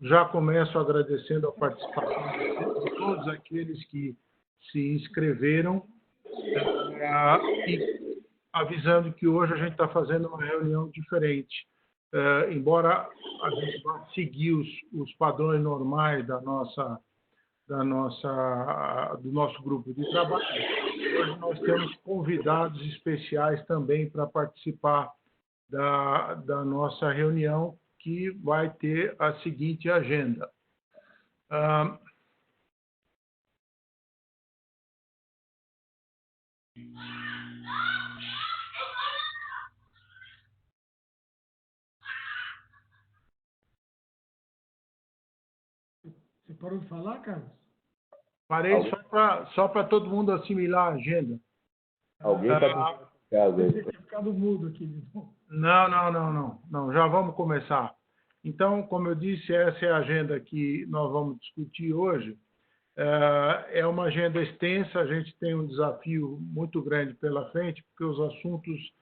Já começo agradecendo a participação de todos aqueles que se inscreveram e avisando que hoje a gente está fazendo uma reunião diferente. Embora a gente vá seguir os padrões normais do nosso grupo de trabalho, hoje nós temos convidados especiais também para participar da nossa reunião, que vai ter a seguinte agenda. Você parou de falar, Carlos? Parei só para todo mundo assimilar a agenda. Alguém está Eu tinha ficado mudo aqui de novo. Não. Já vamos começar. Então, como eu disse, essa é a agenda que nós vamos discutir hoje. É uma agenda extensa, a gente tem um desafio muito grande pela frente, porque os assuntos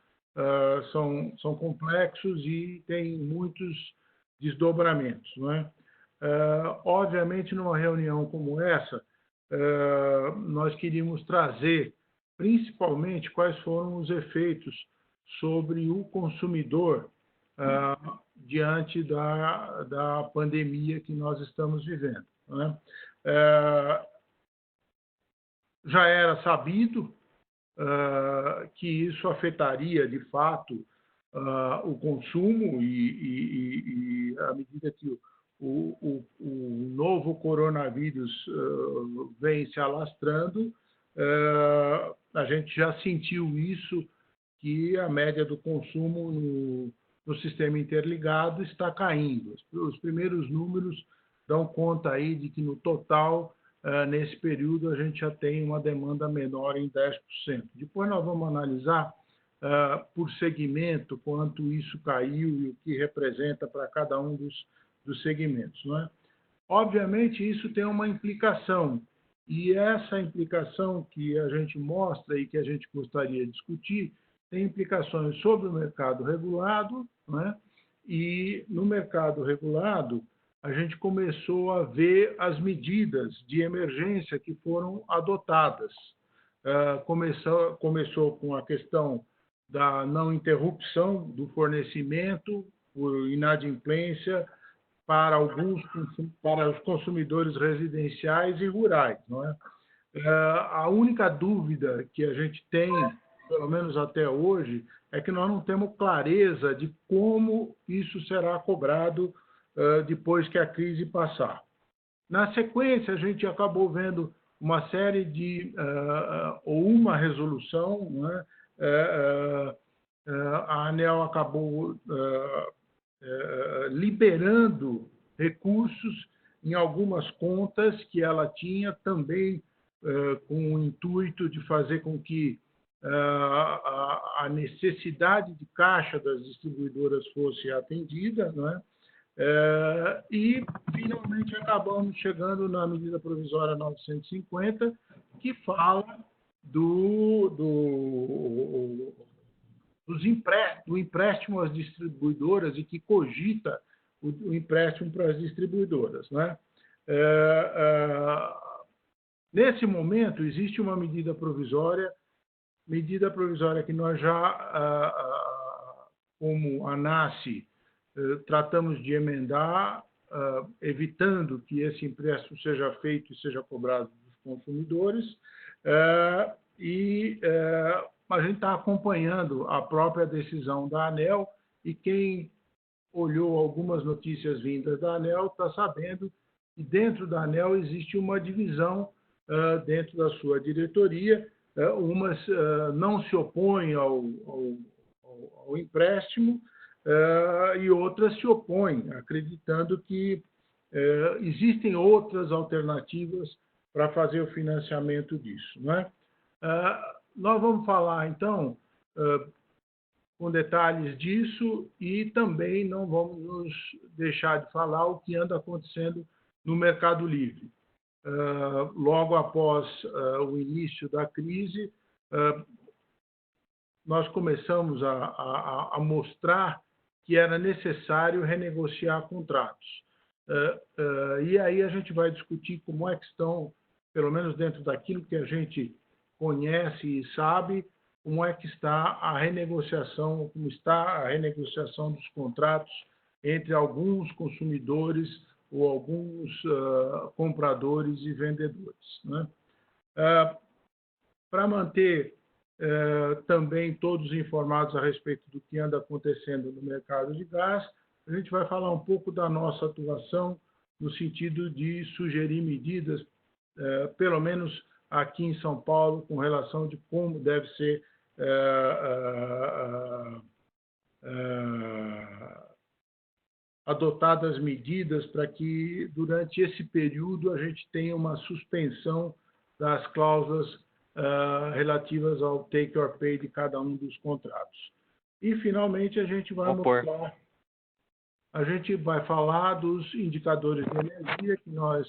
são complexos e tem muitos desdobramentos, não é? Obviamente, numa reunião como essa, nós queríamos trazer, principalmente, quais foram os efeitos sobre o consumidor diante da pandemia que nós estamos vivendo, não é? Já era sabido que isso afetaria, de fato, o consumo e à medida que o novo coronavírus vem se alastrando, a gente já sentiu isso, que a média do consumo no sistema interligado está caindo. Os primeiros números dão conta aí de que, no total, nesse período, a gente já tem uma demanda menor em 10%. Depois nós vamos analisar por segmento quanto isso caiu e o que representa para cada um dos segmentos, não é? Obviamente, isso tem uma implicação, e essa implicação que a gente mostra e que a gente gostaria de discutir tem implicações sobre o mercado regulado, não é? E no mercado regulado, a gente começou a ver as medidas de emergência que foram adotadas. Começou com a questão da não interrupção do fornecimento por inadimplência para os consumidores residenciais e rurais, não é? A única dúvida que a gente tem, pelo menos até hoje, é que nós não temos clareza de como isso será cobrado depois que a crise passar. Na sequência, a gente acabou vendo uma série ou uma resolução, né? A ANEEL acabou liberando recursos em algumas contas que ela tinha, também com o intuito de fazer com que a necessidade de caixa das distribuidoras fosse atendida, né? E, finalmente, acabamos chegando na medida provisória 950, que fala do empréstimo às distribuidoras e que cogita o empréstimo para as distribuidoras, né? Nesse momento, existe uma medida provisória que nós já, como ANACE, tratamos de emendar, evitando que esse empréstimo seja feito e seja cobrado dos consumidores, a gente está acompanhando a própria decisão da ANEEL, e quem olhou algumas notícias vindas da ANEEL está sabendo que dentro da ANEEL existe uma divisão dentro da sua diretoria. Umas não se opõem ao empréstimo e outras se opõem, acreditando que existem outras alternativas para fazer o financiamento disso, não é? Nós vamos falar, então, com detalhes disso, e também não vamos nos deixar de falar o que anda acontecendo no Mercado Livre. Logo após o início da crise, nós começamos a mostrar que era necessário renegociar contratos. E aí a gente vai discutir como é que estão, pelo menos dentro daquilo que a gente conhece e sabe, como é que está a renegociação, como está a renegociação dos contratos entre alguns consumidores ou alguns compradores e vendedores, né? Para manter também todos informados a respeito do que anda acontecendo no mercado de gás, a gente vai falar um pouco da nossa atuação no sentido de sugerir medidas, pelo menos aqui em São Paulo, com relação de como deve ser adotadas medidas para que, durante esse período, a gente tenha uma suspensão das cláusulas relativas ao take or pay de cada um dos contratos. E, finalmente, a gente vai falar dos indicadores de energia que nós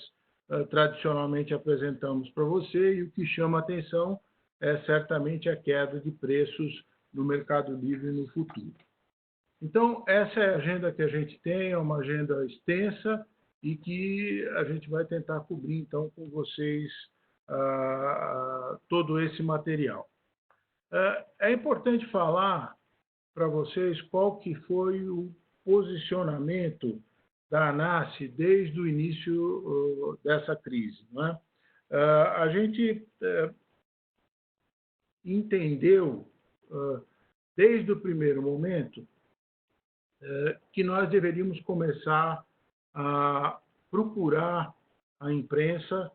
tradicionalmente apresentamos para você, e o que chama a atenção é certamente a queda de preços no Mercado Livre no futuro. Então, essa é a agenda que a gente tem, é uma agenda extensa e que a gente vai tentar cobrir, então, com vocês todo esse material. É importante falar para vocês qual que foi o posicionamento da ANAS desde o início dessa crise, não é? A gente entendeu, desde o primeiro momento, que nós deveríamos começar a procurar a imprensa,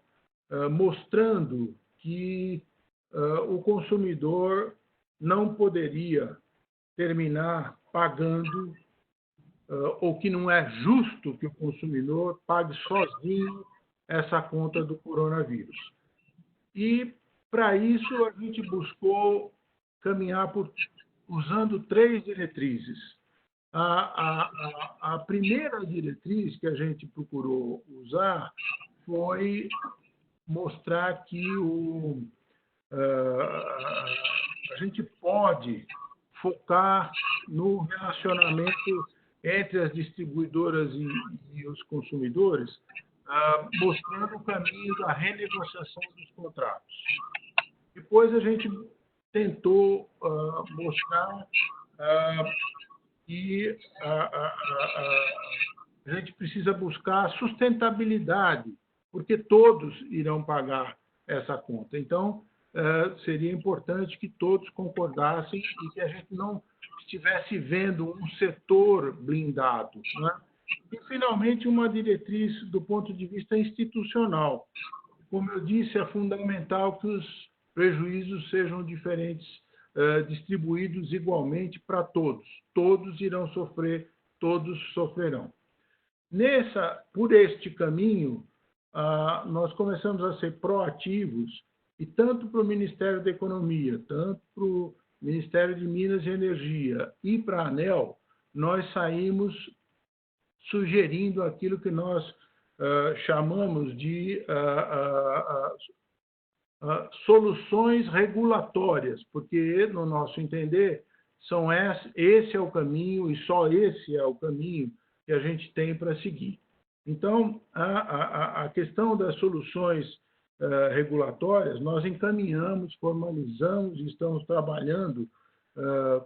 mostrando que o consumidor não poderia terminar pagando, ou que não é justo que o consumidor pague sozinho essa conta do coronavírus. E, para isso, a gente buscou caminhar usando 3 diretrizes. A primeira diretriz que a gente procurou usar foi mostrar que a gente pode focar no relacionamento entre as distribuidoras e os consumidores, mostrando o caminho da renegociação dos contratos. Depois a gente tentou mostrar que a gente precisa buscar sustentabilidade, porque todos irão pagar essa conta. Então, seria importante que todos concordassem e que a gente não estivesse vendo um setor blindado, né? E, finalmente, uma diretriz do ponto de vista institucional. Como eu disse, é fundamental que os prejuízos sejam diferentes, distribuídos igualmente para todos. Todos irão sofrer, todos sofrerão. Por este caminho, nós começamos a ser proativos, e tanto para o Ministério da Economia, tanto para o Ministério de Minas e Energia e para a ANEEL, nós saímos sugerindo aquilo que nós chamamos de soluções regulatórias, porque, no nosso entender, esse é o caminho, e só esse é o caminho que a gente tem para seguir. Então, a questão das soluções regulatórias, nós encaminhamos, formalizamos e estamos trabalhando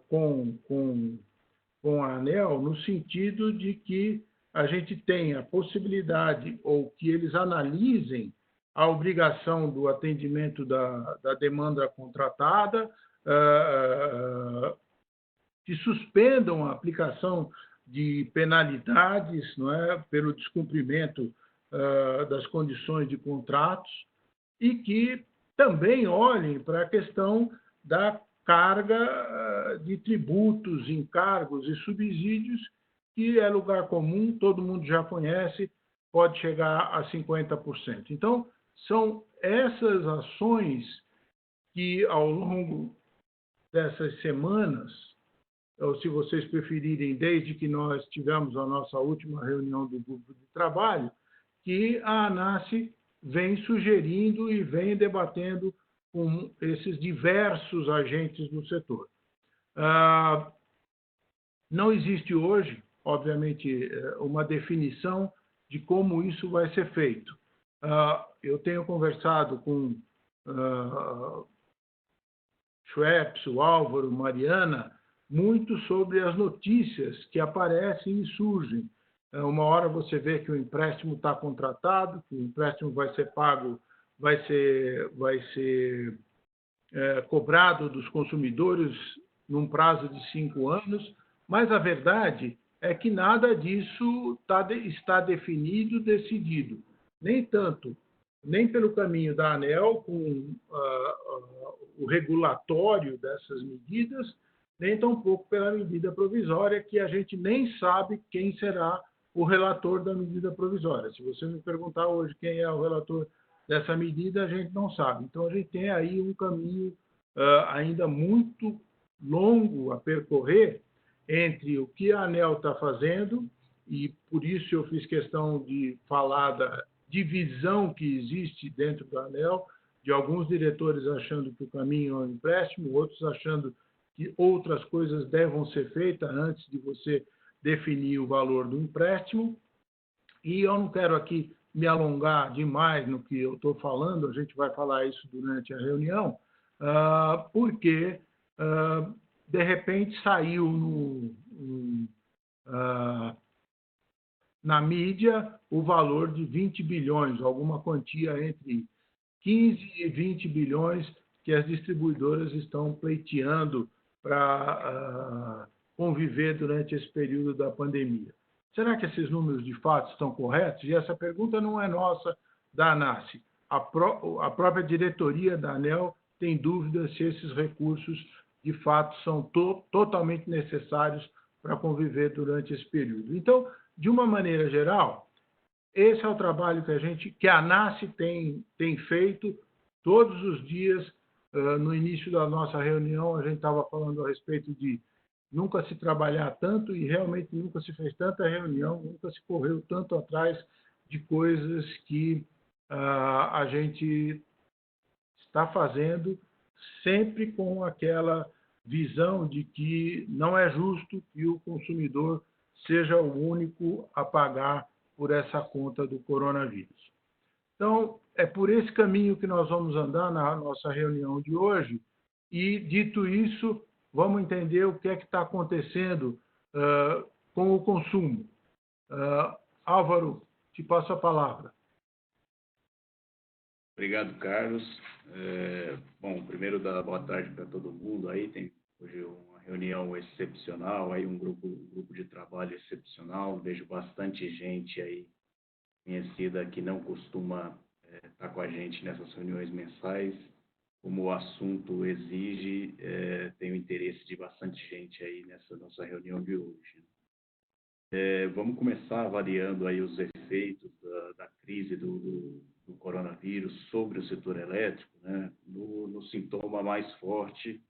com a ANEEL no sentido de que a gente tenha a possibilidade, ou que eles analisem a obrigação do atendimento da demanda contratada, que suspendam a aplicação de penalidades, não é, pelo descumprimento das condições de contratos, e que também olhem para a questão da carga de tributos, encargos e subsídios, que é lugar comum, todo mundo já conhece, pode chegar a 50%. Então, são essas ações que, ao longo dessas semanas, ou, se vocês preferirem, desde que nós tivemos a nossa última reunião do grupo de trabalho, que a ANAS vem sugerindo e vem debatendo com esses diversos agentes do setor. Não existe hoje, obviamente, uma definição de como isso vai ser feito. Eu tenho conversado com Schweppes, o Álvaro, Mariana, muito sobre as notícias que aparecem e surgem. Uma hora você vê que o empréstimo está contratado, que o empréstimo vai ser pago, vai ser cobrado dos consumidores num prazo de 5 anos, mas a verdade é que nada disso está definido, decidido. Nem tanto, nem pelo caminho da ANEEL, com o regulatório dessas medidas, nem tampouco pela medida provisória, que a gente nem sabe quem será o relator da medida provisória. Se você me perguntar hoje quem é o relator dessa medida, a gente não sabe. Então, a gente tem aí um caminho ainda muito longo a percorrer entre o que a ANEEL está fazendo, e por isso eu fiz questão de falar da divisão que existe dentro da ANEEL, de alguns diretores achando que o caminho é o empréstimo, outros achando que outras coisas devam ser feitas antes de você definir o valor do empréstimo. E eu não quero aqui me alongar demais no que eu estou falando, a gente vai falar isso durante a reunião, porque, de repente, saiu na mídia o valor de 20 bilhões, alguma quantia entre 15 e 20 bilhões que as distribuidoras estão pleiteando para conviver durante esse período da pandemia. Será que esses números de fato estão corretos? E essa pergunta não é nossa, da ANACE. A própria diretoria da ANEEL tem dúvidas se esses recursos de fato são totalmente necessários para conviver durante esse período. Então, de uma maneira geral, esse é o trabalho que a ANACE tem feito todos os dias. No início da nossa reunião, a gente estava falando a respeito de nunca se trabalhar tanto e realmente nunca se fez tanta reunião, nunca se correu tanto atrás de coisas que a gente está fazendo, sempre com aquela visão de que não é justo que o consumidor seja o único a pagar por essa conta do coronavírus. Então, é por esse caminho que nós vamos andar na nossa reunião de hoje. E, dito isso, vamos entender o que é que está acontecendo com o consumo. Álvaro, te passo a palavra. Obrigado, Carlos. Bom, primeiro dar boa tarde para todo mundo. Aí tem hoje uma reunião excepcional, aí um grupo de trabalho excepcional. Vejo bastante gente aí conhecida que não costuma estar com a gente nessas reuniões mensais. Como o assunto exige, tem o interesse de bastante gente aí nessa nossa reunião de hoje. Vamos começar avaliando aí os efeitos da crise do coronavírus sobre o setor elétrico, né? No sintoma mais forte,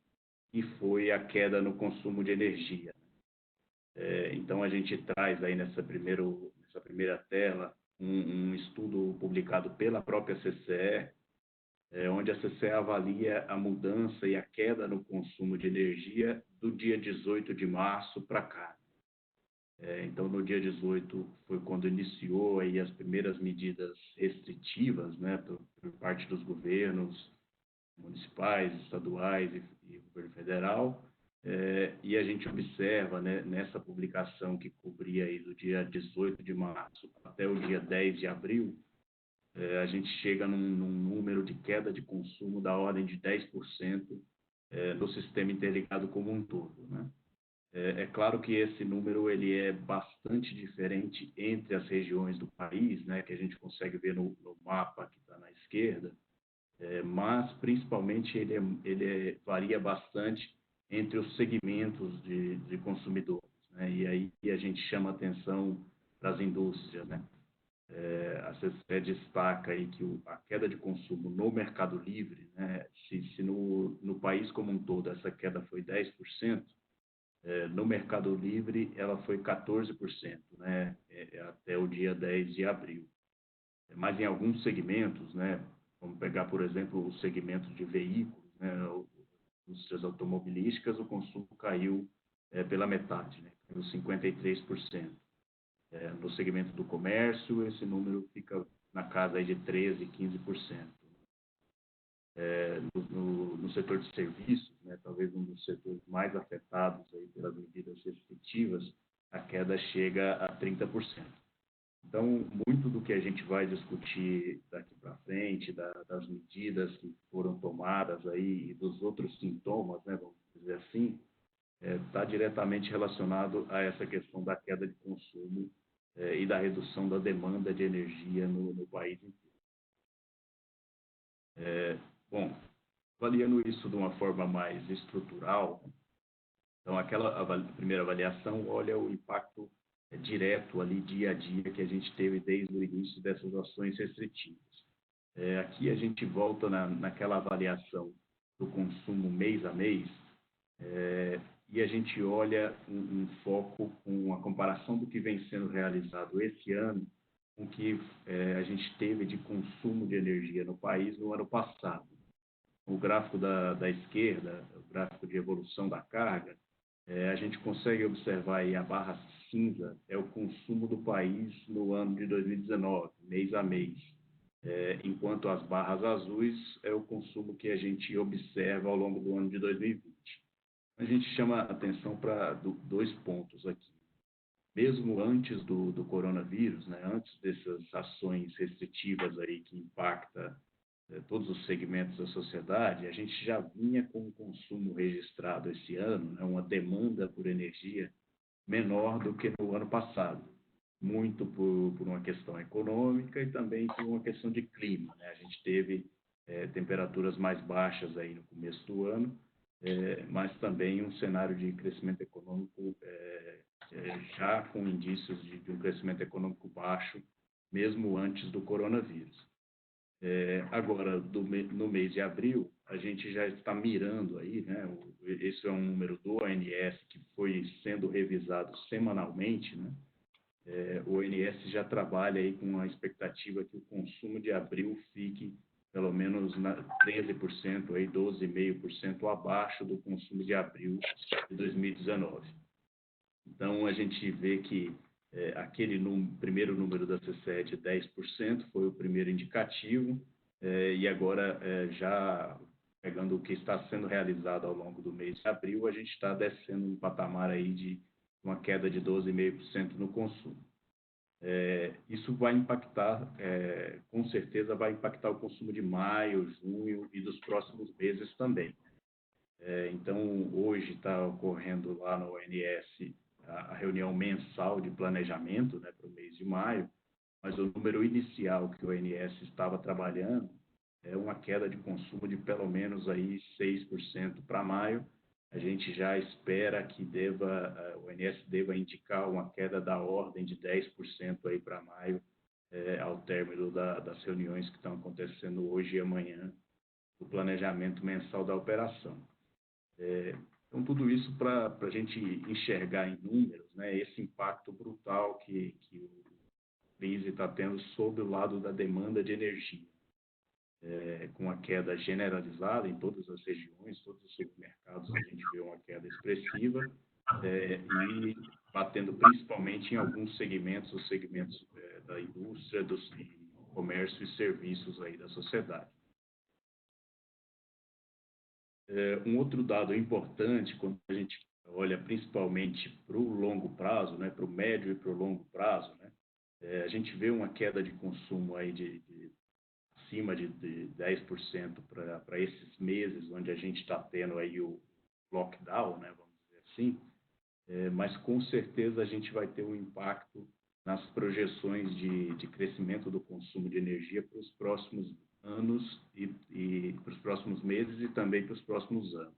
que foi a queda no consumo de energia. Então, a gente traz aí nessa primeira tela um estudo publicado pela própria CCE, onde a CCE avalia a mudança e a queda no consumo de energia do dia 18 de março para cá. Então, no dia 18 foi quando iniciou aí as primeiras medidas restritivas, né, por parte dos governos municipais, estaduais e governo federal. E a gente observa, né, nessa publicação que cobria aí do dia 18 de março até o dia 10 de abril, a gente chega num número de queda de consumo da ordem de 10% no sistema interligado como um todo, né? É claro que esse número ele é bastante diferente entre as regiões do país, né, que a gente consegue ver no mapa que está na esquerda, mas principalmente ele varia bastante entre os segmentos de consumidores, né? E aí a gente chama atenção para as indústrias, né? A CCE destaca aí que a queda de consumo no Mercado Livre, né, se no país como um todo essa queda foi 10%, no Mercado Livre ela foi 14%, né, até o dia 10 de abril. Mas em alguns segmentos, né, vamos pegar, por exemplo, o segmento de veículos, né, indústrias automobilísticas, o consumo caiu pela metade, né, caiu 53%. No segmento do comércio, esse número fica na casa aí de 13%, 15%. No setor de serviços, né, talvez um dos setores mais afetados aí pelas medidas restritivas, a queda chega a 30%. Então, muito do que a gente vai discutir daqui para frente, das medidas que foram tomadas aí e dos outros sintomas, né, vamos dizer assim, está diretamente relacionado a essa questão da queda de consumo e da redução da demanda de energia no país inteiro. Bom, avaliando isso de uma forma mais estrutural, então aquela primeira avaliação olha o impacto direto ali dia a dia que a gente teve desde o início dessas ações restritivas. Aqui a gente volta naquela avaliação do consumo mês a mês e a gente olha um foco com a comparação do que vem sendo realizado esse ano com o que a gente teve de consumo de energia no país no ano passado. O gráfico da esquerda, o gráfico de evolução da carga, a gente consegue observar aí a barra cinza é o consumo do país no ano de 2019, mês a mês, enquanto as barras azuis é o consumo que a gente observa ao longo do ano de 2020. A gente chama atenção para dois pontos aqui. Mesmo antes do coronavírus, né, antes dessas ações restritivas aí que impactam todos os segmentos da sociedade, a gente já vinha com um consumo registrado esse ano, né, uma demanda por energia menor do que no ano passado, muito por uma questão econômica e também por uma questão de clima, né? A gente teve temperaturas mais baixas aí no começo do ano, mas também um cenário de crescimento econômico já com indícios de um crescimento econômico baixo, mesmo antes do coronavírus. Agora, no mês de abril, a gente já está mirando aí, né? Esse é um número do ONS que foi sendo revisado semanalmente, né? O ONS já trabalha aí com a expectativa que o consumo de abril fique pelo menos 13%, aí 12,5% abaixo do consumo de abril de 2019. Então, a gente vê que aquele primeiro número da C7, 10%, foi o primeiro indicativo, e agora, já pegando o que está sendo realizado ao longo do mês de abril, a gente está descendo um patamar aí de uma queda de 12,5% no consumo. Isso vai impactar, com certeza vai impactar o consumo de maio, junho e dos próximos meses também. Então, hoje está ocorrendo lá no ONS a reunião mensal de planejamento, né, para o mês de maio, mas o número inicial que o ONS estava trabalhando é uma queda de consumo de pelo menos aí 6% para maio. A gente já espera que o ONS deva indicar uma queda da ordem de 10% aí para maio, ao término das reuniões que estão acontecendo hoje e amanhã, do planejamento mensal da operação. Então, tudo isso para a gente enxergar em números, né, esse impacto brutal que o crise está tendo sobre o lado da demanda de energia, com a queda generalizada em todas as regiões, todos os supermercados, a gente vê uma queda expressiva, e batendo principalmente em alguns segmentos, os segmentos da indústria, do comércio e serviços aí da sociedade. Um outro dado importante, quando a gente olha principalmente para o longo prazo, né, para o médio e para o longo prazo, né, a gente vê uma queda de consumo aí de acima de 10% para esses meses onde a gente está tendo aí o lockdown, né, vamos dizer assim, mas com certeza a gente vai ter um impacto nas projeções de crescimento do consumo de energia para os próximos anos e para os próximos meses e também para os próximos anos.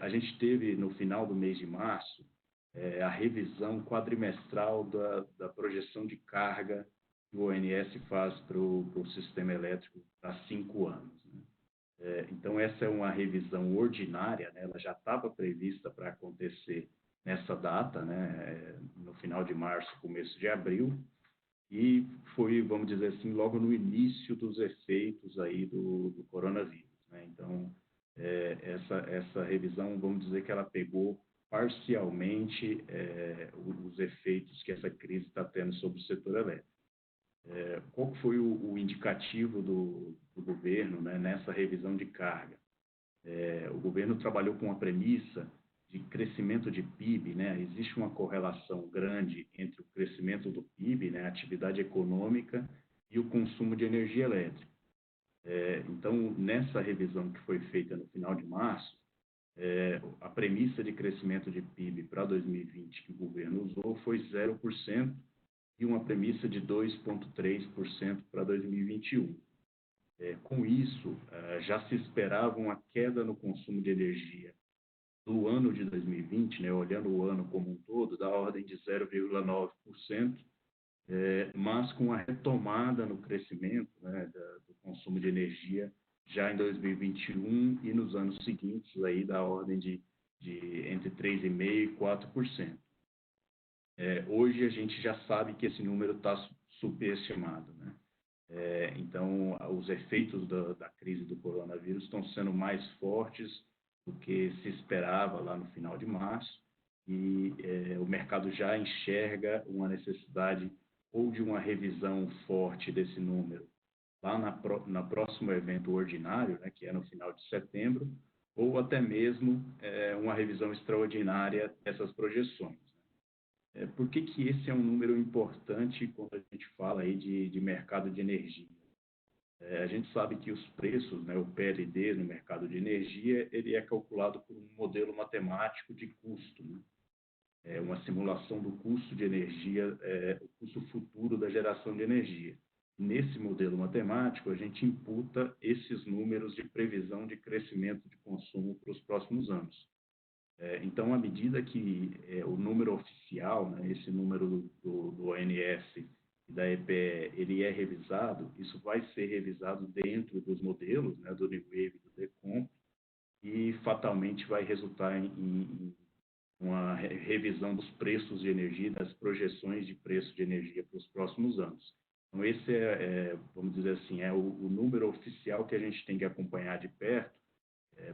A gente teve, no final do mês de março, a revisão quadrimestral da projeção de carga que o ONS faz para o sistema elétrico há 5 anos. Né? Então, essa é uma revisão ordinária, né? Ela já estava prevista para acontecer nessa data, né? No final de março, começo de abril, e foi, vamos dizer assim, logo no início dos efeitos aí do coronavírus. Né? Então, essa revisão, vamos dizer que ela pegou parcialmente os efeitos que essa crise está tendo sobre o setor elétrico. Qual foi o indicativo do governo, né, nessa revisão de carga? O governo trabalhou com a premissa de crescimento de PIB, né? Existe uma correlação grande entre o crescimento do PIB, né, a atividade econômica, e o consumo de energia elétrica. Então, nessa revisão que foi feita no final de março, a premissa de crescimento de PIB para 2020 que o governo usou foi 0% e uma premissa de 2,3% para 2021. Com isso, já se esperava uma queda no consumo de energia do ano de 2020, né, olhando o ano como um todo, da ordem de 0,9%, mas com a retomada no crescimento, né, do consumo de energia já em 2021 e nos anos seguintes, aí da ordem de entre 3,5% e 4%. Hoje a gente já sabe que esse número está superestimado, né? Então, os efeitos da crise do coronavírus estão sendo mais fortes do que se esperava lá no final de março e o mercado já enxerga uma necessidade ou de uma revisão forte desse número lá na próximo evento ordinário, né, que é no final de setembro, ou até mesmo uma revisão extraordinária dessas projeções. Por que esse é um número importante quando a gente fala aí de mercado de energia? A gente sabe que os preços, né, o PLD no mercado de energia, ele é calculado por um modelo matemático de custo, né? Uma simulação do custo de energia, o custo futuro da geração de energia. Nesse modelo matemático, a gente imputa esses números de previsão de crescimento de consumo para os próximos anos. Então, à medida que o número oficial, né, esse número do ONS e da EPE, ele é revisado, isso vai ser revisado dentro dos modelos, né, do NEWAVE e do DECOM, e fatalmente vai resultar em uma revisão dos preços de energia, das projeções de preço de energia para os próximos anos. Então, esse vamos dizer assim, o número oficial que a gente tem que acompanhar de perto,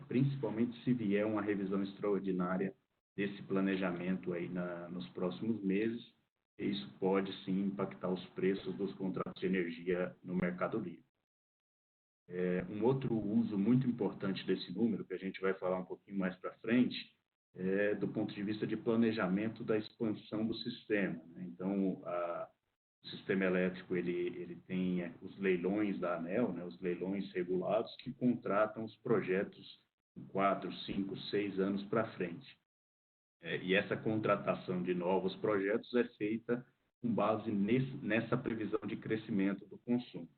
principalmente se vier uma revisão extraordinária desse planejamento aí nos próximos meses, e isso pode sim impactar os preços dos contratos de energia no mercado livre. Um outro uso muito importante desse número, que a gente vai falar um pouquinho mais para frente, do ponto de vista de planejamento da expansão do sistema, né? Então, o sistema elétrico ele tem os leilões da ANEEL, né, os leilões regulados, que contratam os projetos 4, 5, 6 anos para frente. E essa contratação de novos projetos é feita com base nessa previsão de crescimento do consumo.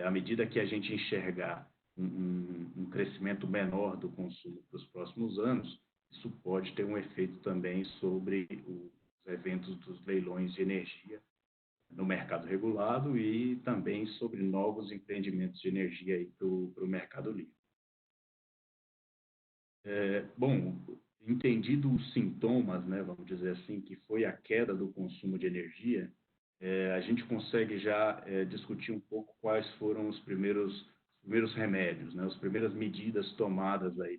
À medida que a gente enxergar um crescimento menor do consumo para os próximos anos, isso pode ter um efeito também sobre os eventos dos leilões de energia no mercado regulado e também sobre novos empreendimentos de energia para o mercado livre. Bom, entendido os sintomas, né, vamos dizer assim, que foi a queda do consumo de energia, a gente consegue já discutir um pouco quais foram os primeiros remédios, né, as primeiras medidas tomadas aí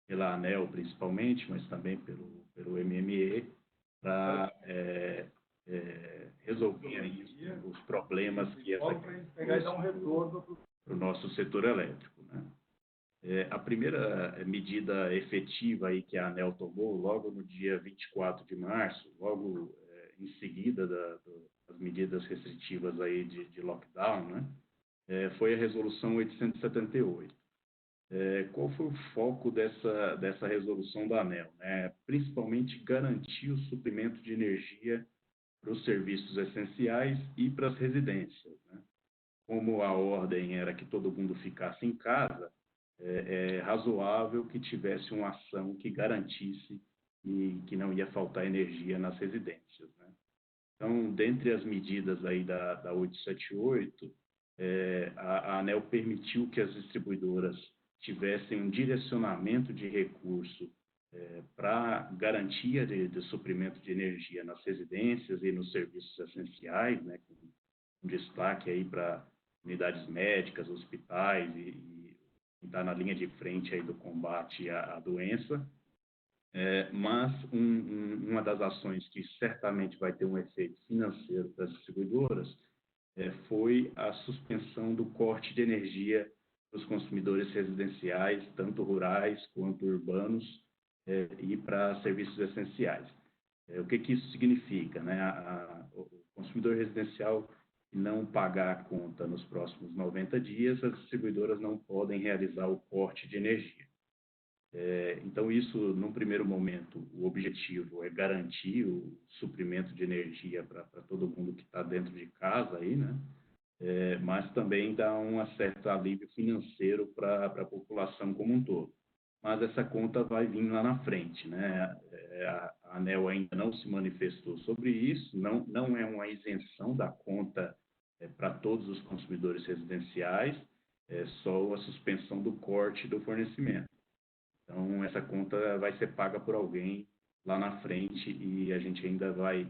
pela ANEEL principalmente, mas também pelo MME, para resolver aí os problemas que essa crise para o nosso setor elétrico, né? A primeira medida efetiva aí que a ANEEL tomou, logo no dia 24 de março, logo em seguida das medidas restritivas aí de lockdown, né, foi a Resolução 878. Qual foi o foco dessa resolução da ANEEL? Principalmente garantir o suprimento de energia para os serviços essenciais e para as residências, né? Como a ordem era que todo mundo ficasse em casa, é razoável que tivesse uma ação que garantisse que não ia faltar energia nas residências, né? Então, dentre as medidas aí da 878, a ANEEL permitiu que as distribuidoras tivessem um direcionamento de recurso para garantia de suprimento de energia nas residências e nos serviços essenciais, né, com destaque aí para unidades médicas, hospitais e está na linha de frente aí do combate à doença. Mas uma das ações que certamente vai ter um efeito financeiro para as distribuidoras foi a suspensão do corte de energia dos consumidores residenciais, tanto rurais quanto urbanos, e para serviços essenciais. O que isso significa, né? O consumidor residencial não pagar a conta nos próximos 90 dias, as distribuidoras não podem realizar o corte de energia. Então, isso, num primeiro momento, o objetivo é garantir o suprimento de energia para todo mundo que está dentro de casa, aí, né? Mas também dá um certo alívio financeiro para a população como um todo. Mas essa conta vai vir lá na frente, né? A ANEEL ainda não se manifestou sobre isso, não é uma isenção da conta para todos os consumidores residenciais, é só a suspensão do corte do fornecimento. Então, essa conta vai ser paga por alguém lá na frente e a gente ainda vai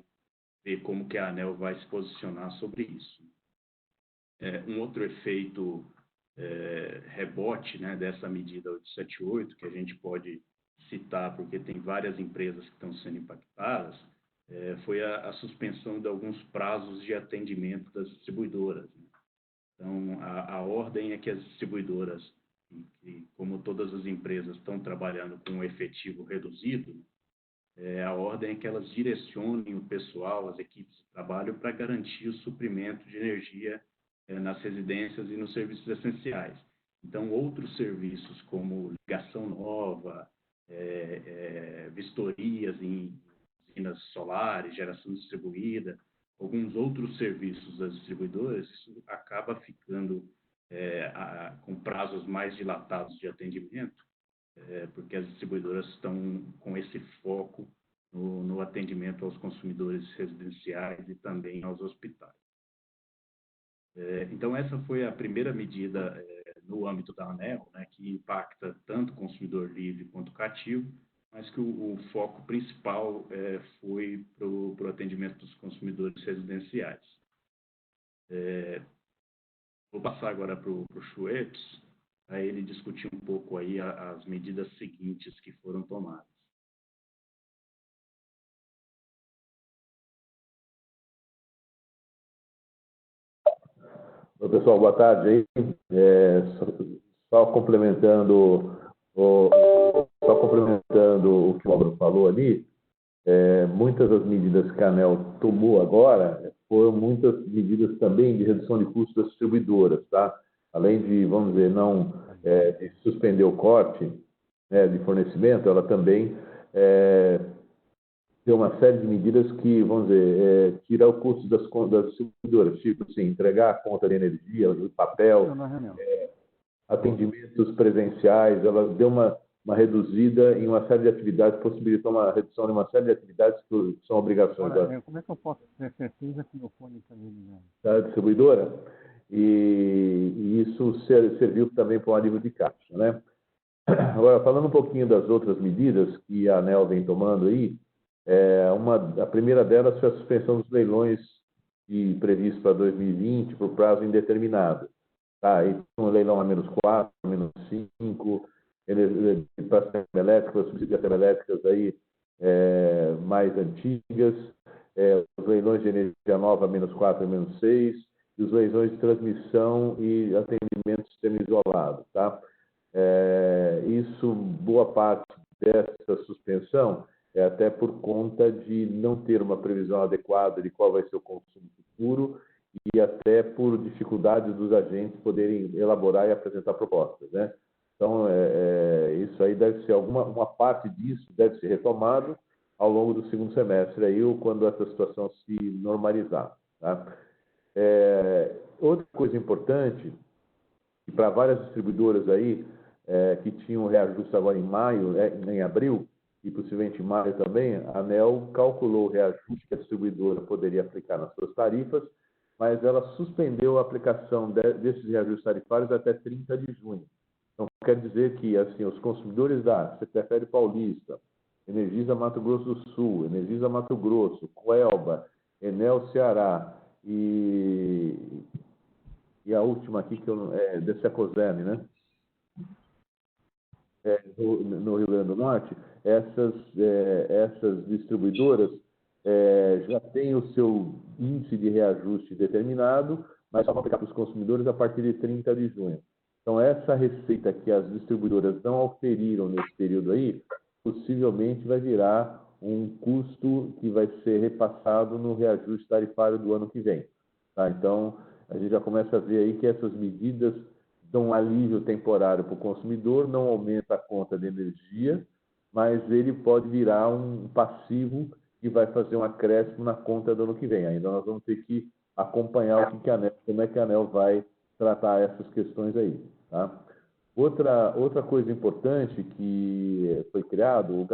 ver como que a ANEEL vai se posicionar sobre isso. Um outro efeito rebote, né, dessa medida 878, que a gente pode citar porque tem várias empresas que estão sendo impactadas, foi a suspensão de alguns prazos de atendimento das distribuidoras. Né? Então, a ordem é que as distribuidoras, e como todas as empresas estão trabalhando com um efetivo reduzido, a ordem é que elas direcionem o pessoal, as equipes de trabalho, para garantir o suprimento de energia nas residências e nos serviços essenciais. Então, outros serviços como ligação nova, vistorias em usinas solares, geração distribuída, alguns outros serviços das distribuidoras, isso acaba ficando com prazos mais dilatados de atendimento, porque as distribuidoras estão com esse foco no atendimento aos consumidores residenciais e também aos hospitais. Então, essa foi a primeira medida no âmbito da ANEEL, né, que impacta tanto o consumidor livre quanto o cativo, mas que o foco principal foi para o atendimento dos consumidores residenciais. Vou passar agora para o Schweitz, para ele discutir um pouco aí as medidas seguintes que foram tomadas. Oi, pessoal, boa tarde aí. Só complementando o que o Álvaro falou ali, muitas das medidas que a ANEEL tomou agora foram muitas medidas também de redução de custos das distribuidoras, tá? Além de, vamos dizer, de suspender o corte de fornecimento, ela também tem uma série de medidas que, vamos dizer, tirar o custo das distribuidoras, tipo assim, entregar a conta de energia, o papel, atendimentos presenciais, ela deu uma reduzida em uma série de atividades, possibilitou uma redução de uma série de atividades que são obrigações Como é que eu posso ter certeza que meu fone está ligado? Da distribuidora, e isso serviu também para um alívio de caixa, né? Agora, falando um pouquinho das outras medidas que a ANEEL vem tomando aí, a primeira delas foi a suspensão dos leilões previstos para 2020 por prazo indeterminado. Tá, aí tem um leilão a -4, -5, para termoelétricas, subsídios termoelétricas aí, mais antigas, os leilões de energia nova -4 e -6, e os leilões de transmissão e atendimento do sistema isolado. Tá? Isso, boa parte dessa suspensão é até por conta de não ter uma previsão adequada de qual vai ser o consumo futuro e até por dificuldade dos agentes poderem elaborar e apresentar propostas, né? Então, isso aí deve ser uma parte disso deve ser retomado ao longo do segundo semestre, aí, ou quando essa situação se normalizar. Tá? Outra coisa importante, que para várias distribuidoras aí, que tinham reajuste agora em abril, e possivelmente em maio também, a ANEEL calculou o reajuste que a distribuidora poderia aplicar nas suas tarifas, mas ela suspendeu a aplicação desses reajustes tarifários até 30 de junho. Então, quer dizer que assim, os consumidores da CPFL Paulista, Energisa Mato Grosso do Sul, Energisa Mato Grosso, Coelba, Enel Ceará e a última aqui, que desse Ecoserne, né? no Rio Grande do Norte, essas distribuidoras já têm o seu índice de reajuste determinado, mas só vão aplicar para os consumidores a partir de 30 de junho. Então, essa receita que as distribuidoras não auferiram nesse período aí, possivelmente vai virar um custo que vai ser repassado no reajuste tarifário do ano que vem. Tá? Então, a gente já começa a ver aí que essas medidas dão um alívio temporário para o consumidor, não aumenta a conta de energia, mas ele pode virar um passivo que vai fazer um acréscimo na conta do ano que vem. Ainda nós vamos ter que acompanhar como é que a ANEEL vai tratar essas questões aí. Tá? Outra coisa importante que foi criado, um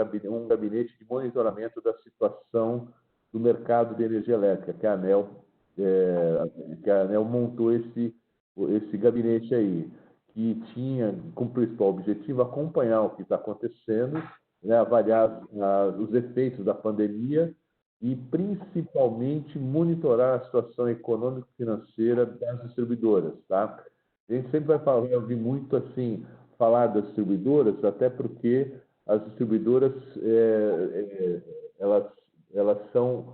gabinete de monitoramento da situação do mercado de energia elétrica, que a ANEEL montou esse gabinete aí, que tinha como principal objetivo acompanhar o que está acontecendo, né, avaliar os efeitos da pandemia e, principalmente, monitorar a situação econômico-financeira das distribuidoras. Tá? A gente sempre vai ouvir muito assim, falar das distribuidoras, até porque as distribuidoras elas são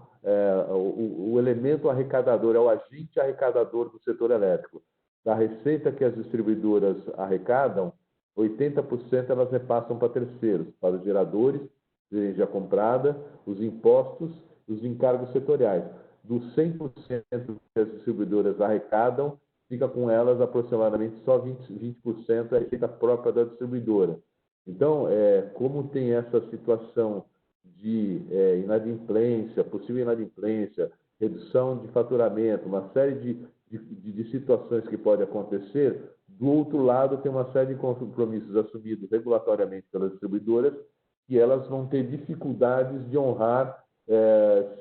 o elemento arrecadador, é o agente arrecadador do setor elétrico. Da receita que as distribuidoras arrecadam, 80% elas repassam para terceiros, para os geradores de energia comprada, os impostos, os encargos setoriais. Dos 100% que as distribuidoras arrecadam, fica com elas aproximadamente só 20% é receita própria da distribuidora. Então, como tem essa situação de inadimplência, possível inadimplência, redução de faturamento, uma série de situações que podem acontecer, do outro lado tem uma série de compromissos assumidos regulatoriamente pelas distribuidoras que elas vão ter dificuldades de honrar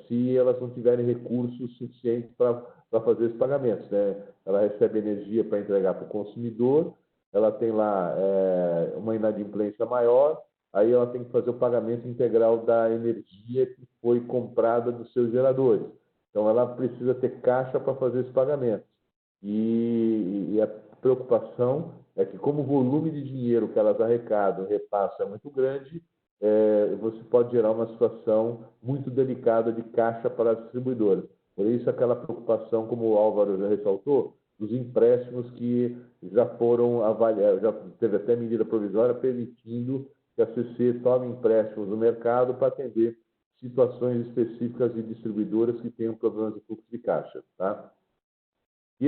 se elas não tiverem recursos suficientes para fazer esses pagamentos. Né? Ela recebe energia para entregar para o consumidor, ela tem lá uma inadimplência maior, aí ela tem que fazer o pagamento integral da energia que foi comprada dos seus geradores. Então, ela precisa ter caixa para fazer esse pagamento. E a preocupação é que, como o volume de dinheiro que elas arrecadam e repassam é muito grande, você pode gerar uma situação muito delicada de caixa para as distribuidoras. Por isso, aquela preocupação, como o Álvaro já ressaltou, dos empréstimos que já foram avaliados, já teve até medida provisória permitindo que a CC tome empréstimos no mercado para atender situações específicas de distribuidoras que tenham problemas de fluxo de caixa. Tá? E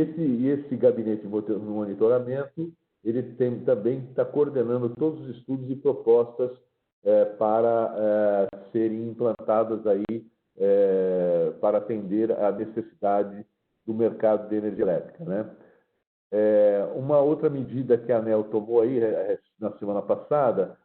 esse gabinete de monitoramento, ele também está coordenando todos os estudos e propostas para serem implantadas aí para atender a necessidade do mercado de energia elétrica. Né? Uma outra medida que a ANEEL tomou aí na semana passada,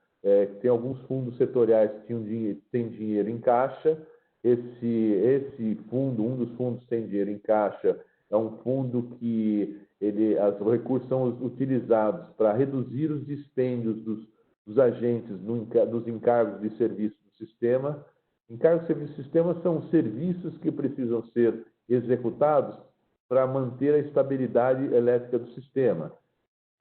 tem alguns fundos setoriais que têm dinheiro em caixa. Esse fundo, um dos fundos que tem dinheiro em caixa, é um fundo que os recursos são utilizados para reduzir os dispêndios dos agentes nos encargos de serviço do sistema. Encargos de serviço do sistema são serviços que precisam ser executados para manter a estabilidade elétrica do sistema.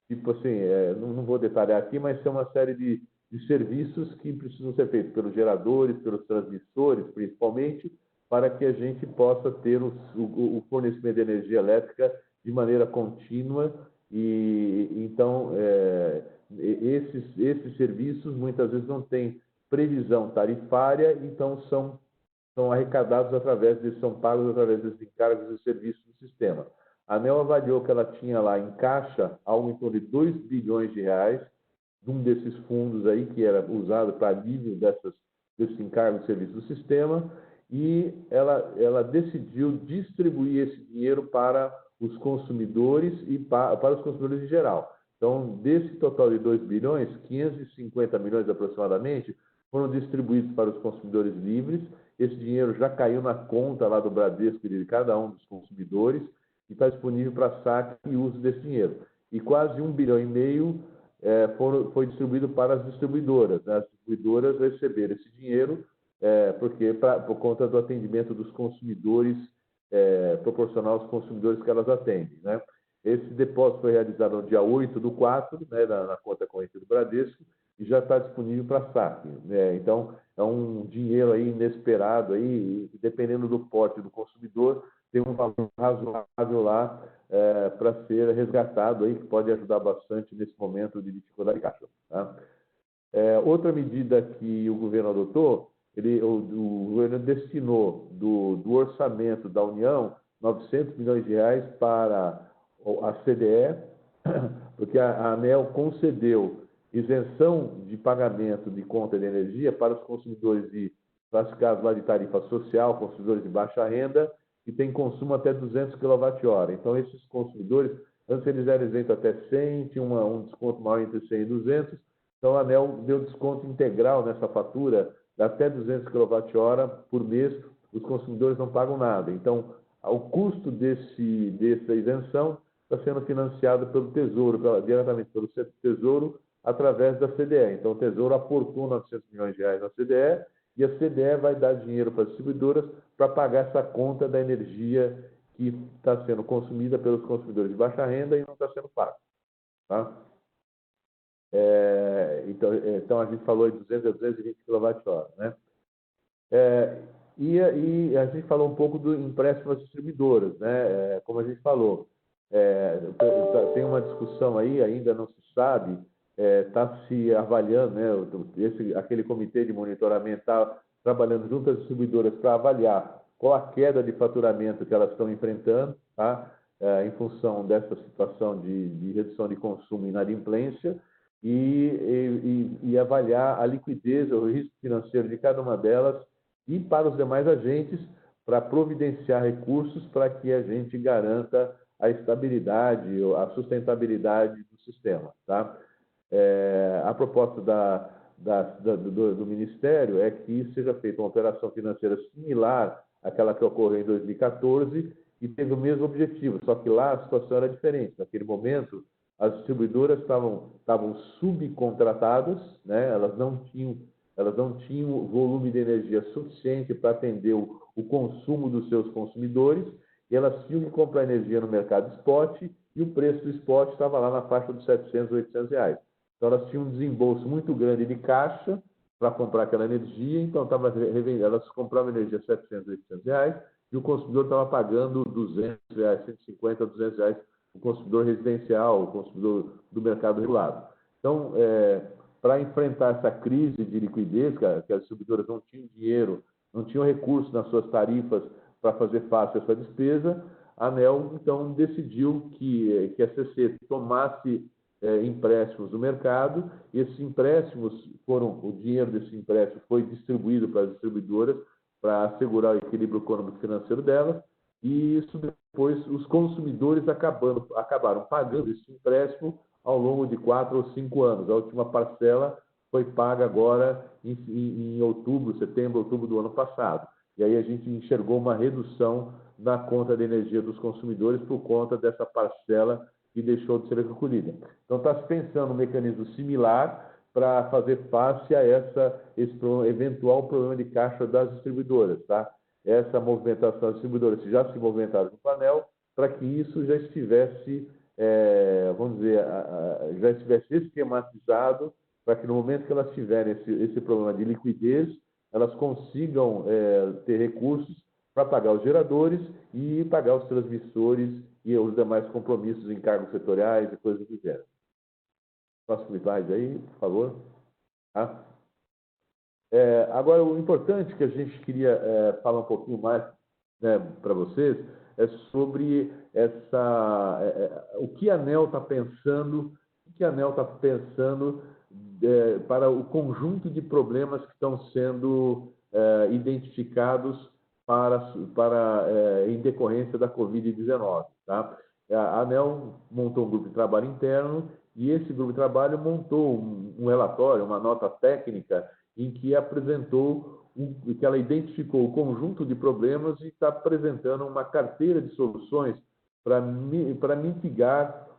Tipo assim, não vou detalhar aqui, mas tem uma série de serviços que precisam ser feitos pelos geradores, pelos transmissores, principalmente, para que a gente possa ter o fornecimento de energia elétrica de maneira contínua. E então, esses serviços muitas vezes não têm previsão tarifária, então são arrecadados são pagos através desses encargos e serviços do sistema. A ANEEL avaliou que ela tinha lá em caixa algo em torno de 2 bilhões de reais, de um desses fundos aí que era usado para alívio desses encargos e serviços do sistema, e ela decidiu distribuir esse dinheiro para os consumidores e para os consumidores em geral. Então, desse total de 2 bilhões, 550 milhões aproximadamente foram distribuídos para os consumidores livres. Esse dinheiro já caiu na conta lá do Bradesco de cada um dos consumidores e está disponível para saque e uso desse dinheiro. E quase 1,5 bilhão foi distribuído para as distribuidoras. Né? As distribuidoras receberam esse dinheiro por conta do atendimento dos consumidores, proporcional aos consumidores que elas atendem. Né? Esse depósito foi realizado no dia 8/4, né, na conta corrente do Bradesco, e já está disponível para saque, né? Então, é um dinheiro aí inesperado, aí, e dependendo do porte do consumidor, tem um valor razoável lá para ser resgatado, aí, que pode ajudar bastante nesse momento de dificuldade de caixa. Tá? Outra medida que o governo adotou, o governo destinou do orçamento da União 900 milhões de reais para a CDE, porque a ANEEL concedeu isenção de pagamento de conta de energia para os consumidores classificados lá de tarifa social, consumidores de baixa renda, que têm consumo até 200 kWh. Então, esses consumidores, antes eles eram isentos até 100, tinha um desconto maior entre 100 e 200, então a ANEEL deu desconto integral nessa fatura de até 200 kWh por mês, os consumidores não pagam nada. Então, o custo dessa isenção está sendo financiado pelo Tesouro, diretamente pelo Tesouro, através da CDE. Então, o Tesouro aportou 900 milhões de reais na CDE e a CDE vai dar dinheiro para as distribuidoras para pagar essa conta da energia que está sendo consumida pelos consumidores de baixa renda e não está sendo paga. Tá? Então, a gente falou de 200 a 220 kWh. Né? E a gente falou um pouco do empréstimo às distribuidoras. Né? Como a gente falou, tem uma discussão aí, ainda não se sabe, está se avaliando, né? Aquele comitê de monitoramento está trabalhando junto às distribuidoras para avaliar qual a queda de faturamento que elas estão enfrentando, tá? Em função dessa situação de redução de consumo e inadimplência, e avaliar a liquidez, o risco financeiro de cada uma delas e para os demais agentes para providenciar recursos para que a gente garanta a estabilidade, a sustentabilidade do sistema, tá? A proposta do Ministério é que seja feita uma operação financeira similar àquela que ocorreu em 2014 e teve o mesmo objetivo, só que lá a situação era diferente. Naquele momento, as distribuidoras estavam subcontratadas, né? Elas não tinham volume de energia suficiente para atender o consumo dos seus consumidores e elas tinham que comprar energia no mercado spot e o preço do spot estava lá na faixa dos 700, 800 reais. Então, elas tinham um desembolso muito grande de caixa para comprar aquela energia, então elas compravam energia a 700, 800 reais e o consumidor estava pagando 200 reais, 150, 200 reais, o consumidor residencial, o consumidor do mercado regulado. Então, para enfrentar essa crise de liquidez, que as distribuidoras não tinham dinheiro, não tinham recursos nas suas tarifas para fazer face a essa despesa, a ANEEL, então, decidiu que a CC tomasse empréstimos do mercado, e esses empréstimos o dinheiro desse empréstimo foi distribuído para as distribuidoras para assegurar o equilíbrio econômico e financeiro delas, e isso depois os consumidores acabaram pagando esse empréstimo ao longo de 4 ou 5 anos. A última parcela foi paga agora em setembro, outubro do ano passado. E aí a gente enxergou uma redução na conta de energia dos consumidores por conta dessa parcela que deixou de ser recolhida. Então, está se pensando um mecanismo similar para fazer face a esse eventual problema de caixa das distribuidoras. Tá? Essa movimentação das distribuidoras já se movimentaram no painel para que isso já estivesse, já estivesse esquematizado para que no momento que elas tiverem esse problema de liquidez, elas consigam ter recursos para pagar os geradores e pagar os transmissores e os demais compromissos em cargos setoriais e coisas do gênero. Próximo slide aí, por favor. Tá? Agora, o importante que a gente queria falar um pouquinho mais, né, para vocês é sobre o que a ANEEL está pensando, para o conjunto de problemas que estão sendo identificados em decorrência da Covid-19. Tá? A ANEEL montou um grupo de trabalho interno e esse grupo de trabalho montou um relatório, uma nota técnica, em que que ela identificou o conjunto de problemas e está apresentando uma carteira de soluções para mitigar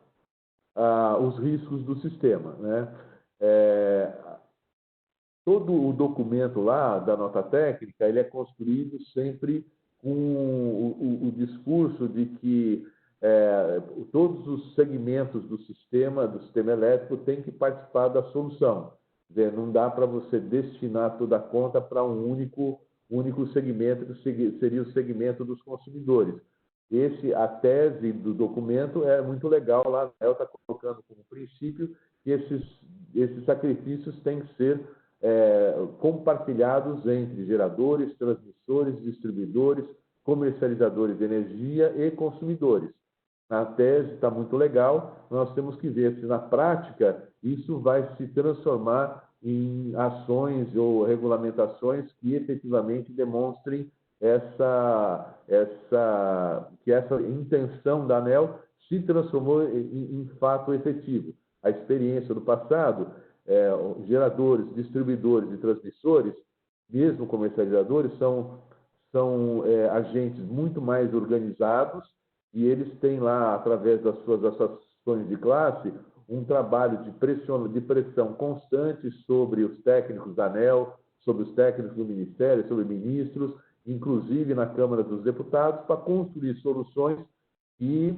os riscos do sistema. Né? Todo o documento lá da nota técnica, ele é construído sempre com o discurso de que todos os segmentos do sistema elétrico têm que participar da solução. Não dá para você destinar toda a conta para um único segmento, que seria o segmento dos consumidores. A tese do documento é muito legal lá, ela está colocando como princípio que esses sacrifícios têm que ser compartilhados entre geradores, transmissores, distribuidores, comercializadores de energia e consumidores. A tese está muito legal, nós temos que ver se na prática isso vai se transformar em ações ou regulamentações que efetivamente demonstrem que essa intenção da ANEEL se transformou em fato efetivo. A experiência do passado, geradores, distribuidores e transmissores, mesmo comercializadores, são agentes muito mais organizados e eles têm lá, através das suas associações de classe, um trabalho de pressão constante sobre os técnicos da ANEEL, sobre os técnicos do Ministério, sobre ministros, inclusive na Câmara dos Deputados, para construir soluções que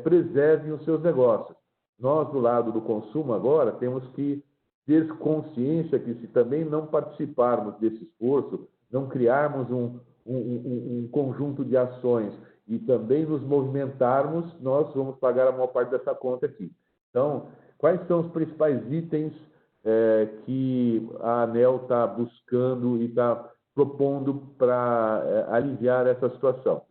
preservem os seus negócios. Nós, do lado do consumo, agora, temos que ter consciência que, se também não participarmos desse esforço, não criarmos um conjunto de ações e também nos movimentarmos, nós vamos pagar a maior parte dessa conta aqui. Então, quais são os principais itens que a ANEEL está buscando e está propondo para aliviar essa situação?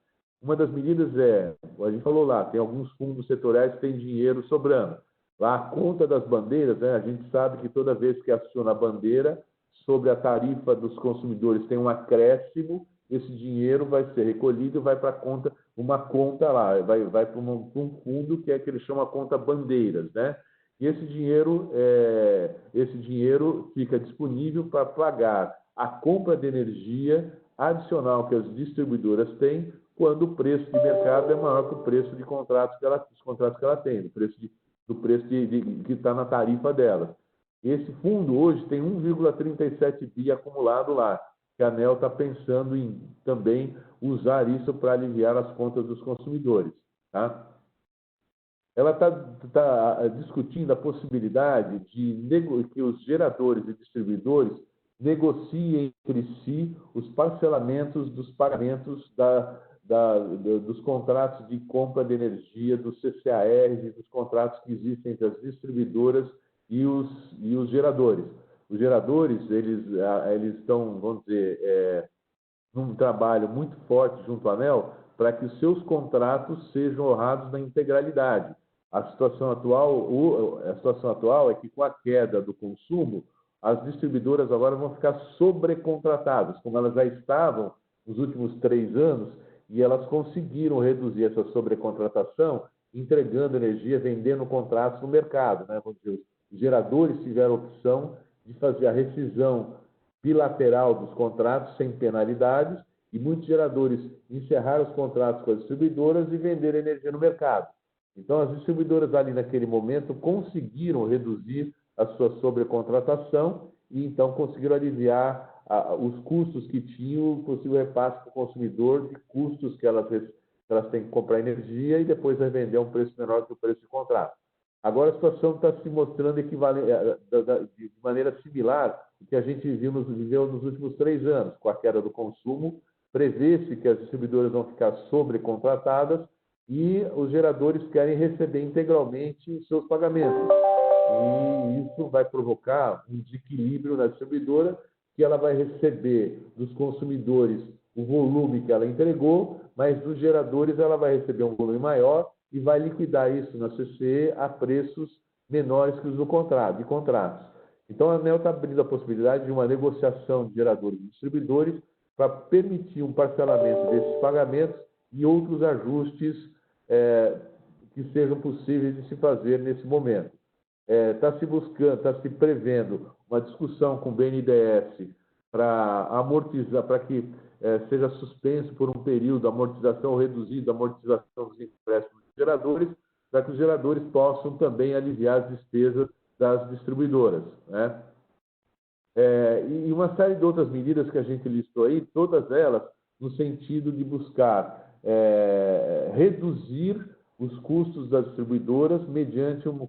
Uma das medidas a gente falou lá, tem alguns fundos setoriais que têm dinheiro sobrando. Lá, a conta das bandeiras, a gente sabe que toda vez que aciona a bandeira, sobre a tarifa dos consumidores tem um acréscimo, esse dinheiro vai ser recolhido e vai para uma conta lá, vai para um fundo que eles chamam a conta bandeiras, né? E esse dinheiro fica disponível para pagar a compra de energia adicional que as distribuidoras têm quando o preço de mercado é maior que o preço de contratos que ela tem, do preço que está na tarifa delas. Esse fundo hoje tem 1,37 bi acumulado lá, que a ANEEL está pensando em também usar isso para aliviar as contas dos consumidores. Tá? Ela está discutindo a possibilidade de que os geradores e distribuidores negociem entre si os parcelamentos dos pagamentos dos contratos de compra de energia, dos CCARs e dos contratos que existem entre as distribuidoras e os geradores. Os geradores, eles estão, vamos dizer, num trabalho muito forte junto à ANEEL para que os seus contratos sejam honrados na integralidade. A situação atual é que, com a queda do consumo, as distribuidoras agora vão ficar sobrecontratadas, como elas já estavam nos últimos 3 anos, e elas conseguiram reduzir essa sobrecontratação, entregando energia, vendendo contratos no mercado, né? Vamos dizer, os geradores tiveram a opção de fazer a rescisão bilateral dos contratos sem penalidades, e muitos geradores encerraram os contratos com as distribuidoras e venderam energia no mercado. Então, as distribuidoras ali naquele momento conseguiram reduzir a sua sobrecontratação e então conseguiram aliviar os custos que tinham, o possível repasse para o consumidor de custos que elas têm que comprar energia e depois vai vender a um preço menor que o preço de contrato. Agora a situação está se mostrando de maneira similar ao que a gente viveu nos últimos 3 anos. Com a queda do consumo, prevê-se que as distribuidoras vão ficar sobrecontratadas e os geradores querem receber integralmente os seus pagamentos. E isso vai provocar um desequilíbrio na distribuidora, que ela vai receber dos consumidores o volume que ela entregou, mas dos geradores ela vai receber um volume maior e vai liquidar isso na CCE a preços menores que os de contratos. Então, a ANEEL está abrindo a possibilidade de uma negociação de geradores e distribuidores para permitir um parcelamento desses pagamentos e outros ajustes que sejam possíveis de se fazer nesse momento. Está se prevendo uma discussão com o BNDES para amortizar, para que seja suspenso por um período a amortização reduzida, a amortização dos empréstimos dos geradores, para que os geradores possam também aliviar as despesas das distribuidoras, né? E uma série de outras medidas que a gente listou aí, todas elas no sentido de buscar reduzir os custos das distribuidoras mediante um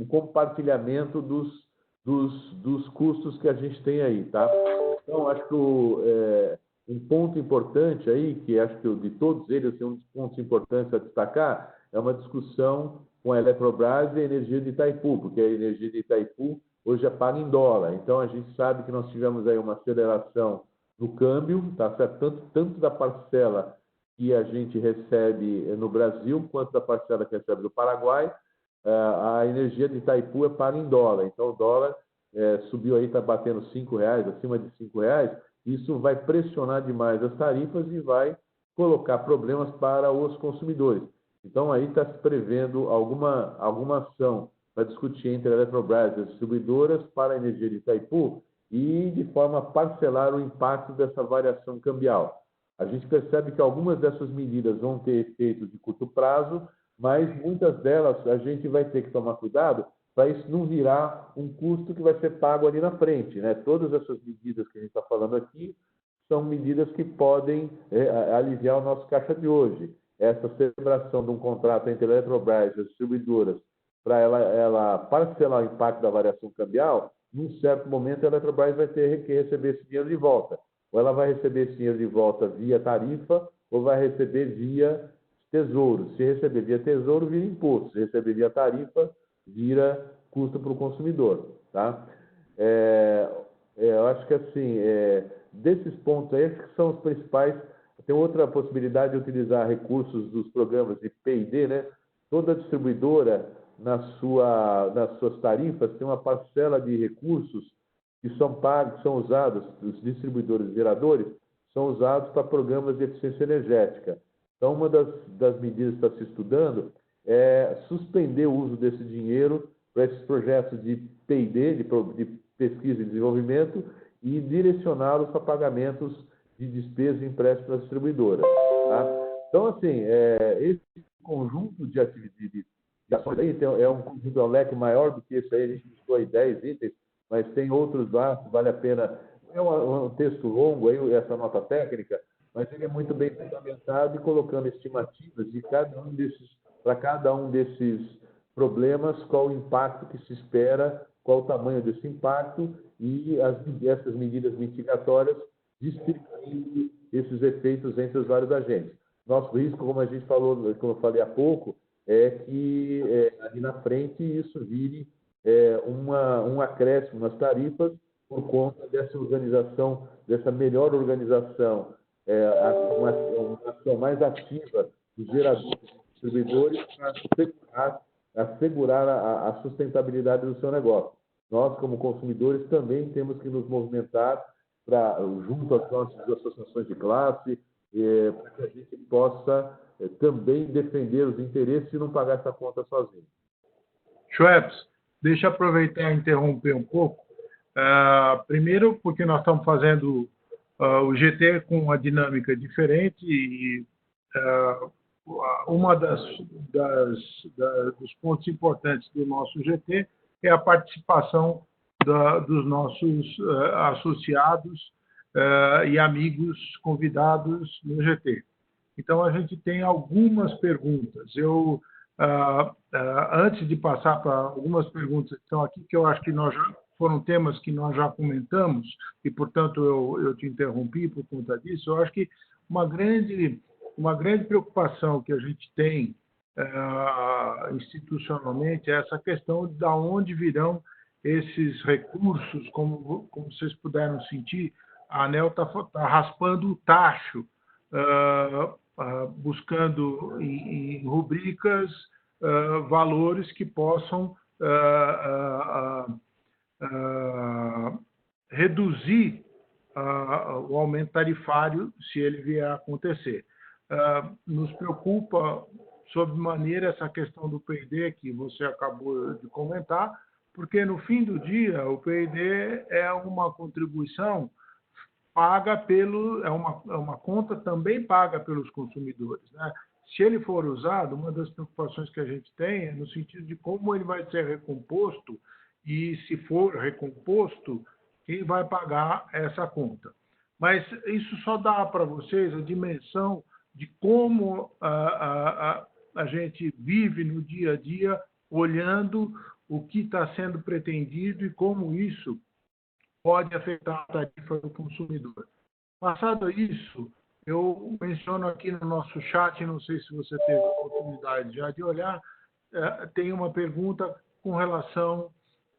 compartilhamento dos custos que a gente tem aí, tá? Então, acho que um ponto importante aí, que acho que de todos eles, tem um dos pontos importantes a destacar, é uma discussão com a Eletrobras e a energia de Itaipu, porque a energia de Itaipu hoje é paga em dólar. Então, a gente sabe que nós tivemos aí uma aceleração no câmbio, tá certo? Tanto da parcela que a gente recebe no Brasil, quanto da parcela que recebe do Paraguai. A energia de Itaipu é paga em dólar. Então, o dólar subiu aí, está batendo R$5, acima de R$5. Isso vai pressionar demais as tarifas e vai colocar problemas para os consumidores. Então, aí está se prevendo alguma ação para discutir entre a Eletrobras e as distribuidoras para a energia de Itaipu e, de forma a parcelar o impacto dessa variação cambial. A gente percebe que algumas dessas medidas vão ter efeitos de curto prazo, mas muitas delas a gente vai ter que tomar cuidado para isso não virar um custo que vai ser pago ali na frente, né? Todas essas medidas que a gente está falando aqui são medidas que podem aliviar o nosso caixa de hoje. Essa celebração de um contrato entre a Eletrobras e as distribuidoras para ela parcelar o impacto da variação cambial, num certo momento a Eletrobras vai ter que receber esse dinheiro de volta. Ou ela vai receber esse dinheiro de volta via tarifa, ou vai receber via tesouro. Se receber via tesouro, vira imposto. Se receber via tarifa, vira custo para o consumidor. Tá? Eu acho que assim, desses pontos aí, acho que são os principais. Tem outra possibilidade de utilizar recursos dos programas de P&D, né? Toda distribuidora, nas suas tarifas, tem uma parcela de recursos que são pagos, são usados, os distribuidores e geradores, são usados para programas de eficiência energética. Então, uma das medidas que está se estudando é suspender o uso desse dinheiro para esses projetos de P&D, de pesquisa e desenvolvimento, e direcioná-los para pagamentos de despesas e empréstimos para as distribuidoras. Tá? Então, assim, esse conjunto de atividades ações aí é um conjunto, um leque maior do que esse aí, a gente listou aí 10 itens, mas tem outros lá, vale a pena. É um texto longo aí, essa nota técnica, mas ele é muito bem fundamentado e colocando estimativas de para cada um desses problemas, qual o impacto que se espera, qual o tamanho desse impacto e essas medidas mitigatórias distribuindo esses efeitos entre os vários agentes. Nosso risco, como a gente falou, como eu falei há pouco, é que ali na frente isso vire um acréscimo nas tarifas por conta dessa organização, dessa melhor organização, uma ação mais ativa dos geradores e distribuidores para assegurar a sustentabilidade do seu negócio. Nós, como consumidores, também temos que nos movimentar junto às nossas associações de classe, para que a gente possa também defender os interesses e não pagar essa conta sozinho. Schweppes, deixa eu aproveitar e interromper um pouco. Primeiro, porque nós estamos fazendo o GT com uma dinâmica diferente e uma dos pontos importantes do nosso GT é a participação dos nossos associados e amigos convidados no GT. Então, a gente tem algumas perguntas. Antes de passar para algumas perguntas que estão aqui, que eu acho que foram temas que nós já comentamos, e, portanto, eu te interrompi por conta disso, eu acho que uma grande preocupação que a gente tem institucionalmente é essa questão de onde virão esses recursos, como vocês puderam sentir, a ANEEL está raspando o tacho, buscando em rubricas valores que possam reduzir o aumento tarifário, se ele vier a acontecer. Nos preocupa sobremaneira essa questão do P&D que você acabou de comentar, porque no fim do dia o P&D é uma contribuição paga é uma conta também paga pelos consumidores, né? Se ele for usado, uma das preocupações que a gente tem é no sentido de como ele vai ser recomposto e, se for recomposto, quem vai pagar essa conta. Mas isso só dá para vocês a dimensão de como a gente vive no dia a dia olhando o que está sendo pretendido e como isso pode afetar a tarifa do consumidor. Passado isso, eu menciono aqui no nosso chat, não sei se você teve a oportunidade já de olhar, tem uma pergunta com relação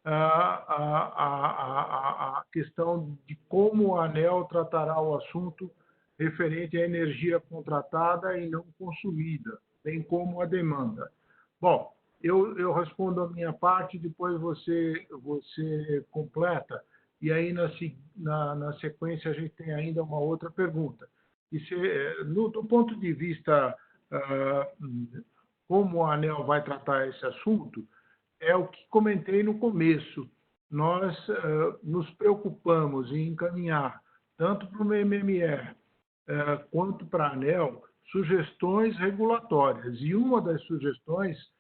à questão de como a ANEEL tratará o assunto referente à energia contratada e não consumida, bem como a demanda. Bom, eu respondo a minha parte, depois você completa, e aí na sequência a gente tem ainda uma outra pergunta. Do ponto de vista como a ANEEL vai tratar esse assunto, é o que comentei no começo. Nós nos preocupamos em encaminhar, tanto para o MME quanto para a ANEEL, sugestões regulatórias. E uma das sugestões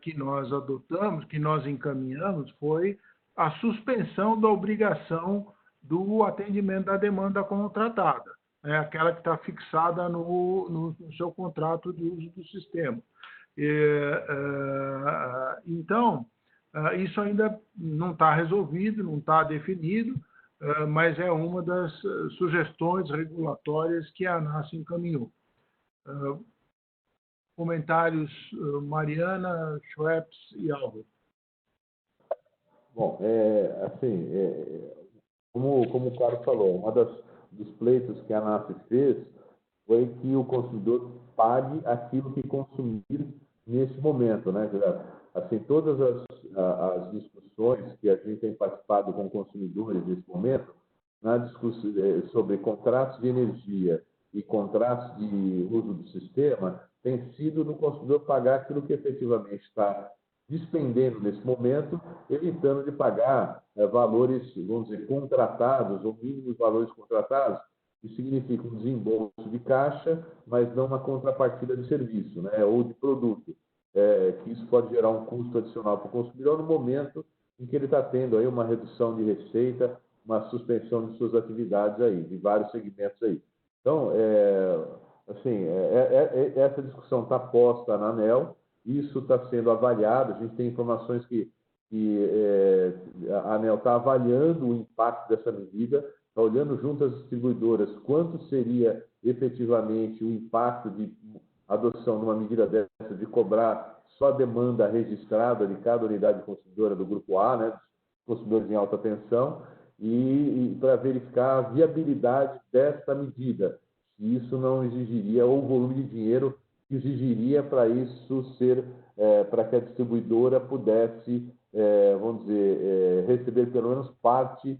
que nós adotamos, que nós encaminhamos, foi a suspensão da obrigação do atendimento da demanda contratada, aquela que está fixada no seu contrato de uso do sistema. Então, isso ainda não está resolvido, não está definido, mas é uma das sugestões regulatórias que a ANAS encaminhou. Comentários, Mariana, Schweppes e Álvaro. Bom, como o Carlos falou, dos pleitos que a ANAS fez foi que o consumidor pague aquilo que consumir nesse momento, né? Assim, todas as discussões que a gente tem participado com consumidores nesse momento, na discussão sobre contratos de energia e contratos de uso do sistema, tem sido no consumidor pagar aquilo que efetivamente está despendendo nesse momento, evitando de pagar valores, vamos dizer, contratados, ou mínimos valores contratados, que significa um desembolso de caixa, mas não uma contrapartida de serviço, né, ou de produto, que isso pode gerar um custo adicional para o consumidor no momento em que ele está tendo aí uma redução de receita, uma suspensão de suas atividades aí, de vários segmentos aí. Então, essa discussão está posta na ANEEL, isso está sendo avaliado, a gente tem informações que a ANEEL está avaliando o impacto dessa medida, está olhando junto às distribuidoras quanto seria efetivamente o impacto de adoção de uma medida dessa, de cobrar só a demanda registrada de cada unidade consumidora do grupo A, né, dos consumidores em alta tensão, e para verificar a viabilidade dessa medida, se isso não exigiria, ou o volume de dinheiro que exigiria para isso ser, para que a distribuidora pudesse, vamos dizer, receber pelo menos parte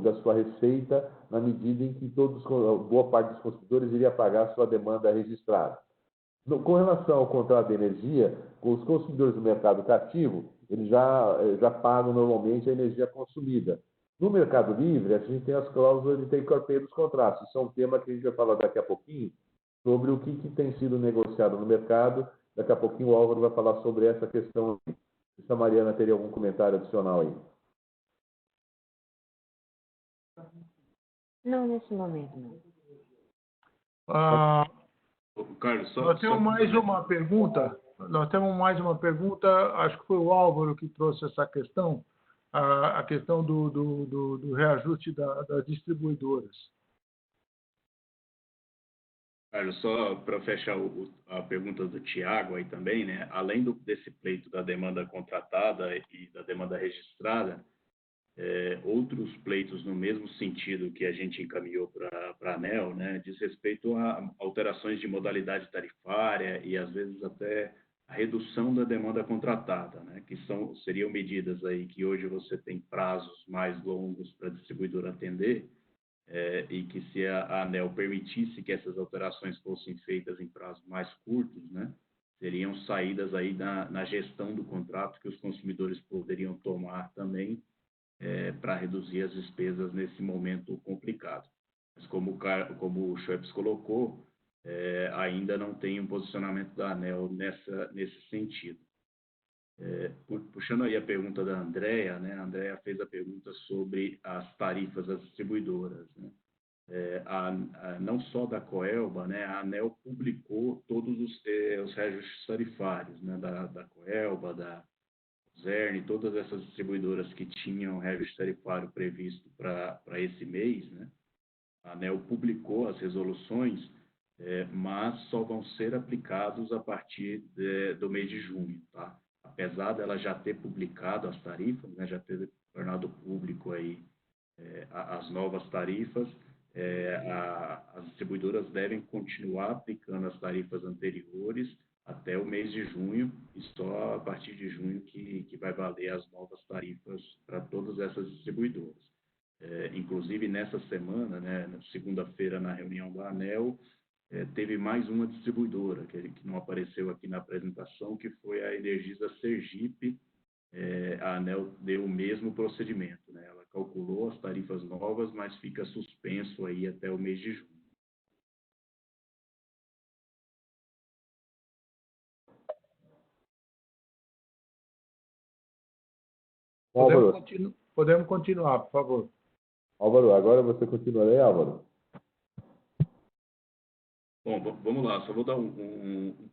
da sua receita, na medida em que boa parte dos consumidores iria pagar a sua demanda registrada. Com relação ao contrato de energia, os consumidores do mercado cativo, eles já pagam normalmente a energia consumida. No Mercado Livre, a gente tem as cláusulas de take or pay dos contratos. Isso é um tema que a gente vai falar daqui a pouquinho, sobre o que tem sido negociado no mercado. Daqui a pouquinho o Álvaro vai falar sobre essa questão. Se a Mariana teria algum comentário adicional aí. Não, nesse momento não. Carlos, Nós temos mais uma pergunta. Acho que foi o Álvaro que trouxe essa questão, a questão do reajuste das distribuidoras. Carlos, só para fechar a pergunta do Tiago aí também, né? Além desse pleito da demanda contratada e da demanda registrada, outros pleitos no mesmo sentido que a gente encaminhou para a ANEEL, né, diz respeito a alterações de modalidade tarifária e, às vezes, até a redução da demanda contratada, né, que seriam medidas aí que hoje você tem prazos mais longos para a distribuidora atender, e que se a ANEEL permitisse que essas alterações fossem feitas em prazos mais curtos, né, seriam saídas aí na gestão do contrato que os consumidores poderiam tomar também, para reduzir as despesas nesse momento complicado. Mas como o Schweppes colocou, ainda não tem um posicionamento da ANEEL nesse sentido. Puxando aí a pergunta da Andrea, né? A Andrea fez a pergunta sobre as tarifas das distribuidoras, né? Não só da Coelba, né? A ANEEL publicou todos os reajustes tarifários, né? Da Coelba, da Zern, todas essas distribuidoras que tinham reajuste tarifário previsto para esse mês, né? A ANEEL publicou as resoluções, mas só vão ser aplicados a partir do mês de junho, tá? Apesar dela já ter publicado as tarifas, né, já ter tornado público aí as novas tarifas, as distribuidoras devem continuar aplicando as tarifas anteriores até o mês de junho, e só a partir de junho que vai valer as novas tarifas para todas essas distribuidoras. Inclusive, nessa semana, né, na segunda-feira, na reunião da ANEEL, teve mais uma distribuidora, que não apareceu aqui na apresentação, que foi a Energisa Sergipe. A ANEEL deu o mesmo procedimento, né? Ela calculou as tarifas novas, mas fica suspenso aí até o mês de junho. Podemos continuar, por favor. Álvaro, agora você continua aí, Álvaro? Bom, vamos lá. Só vou dar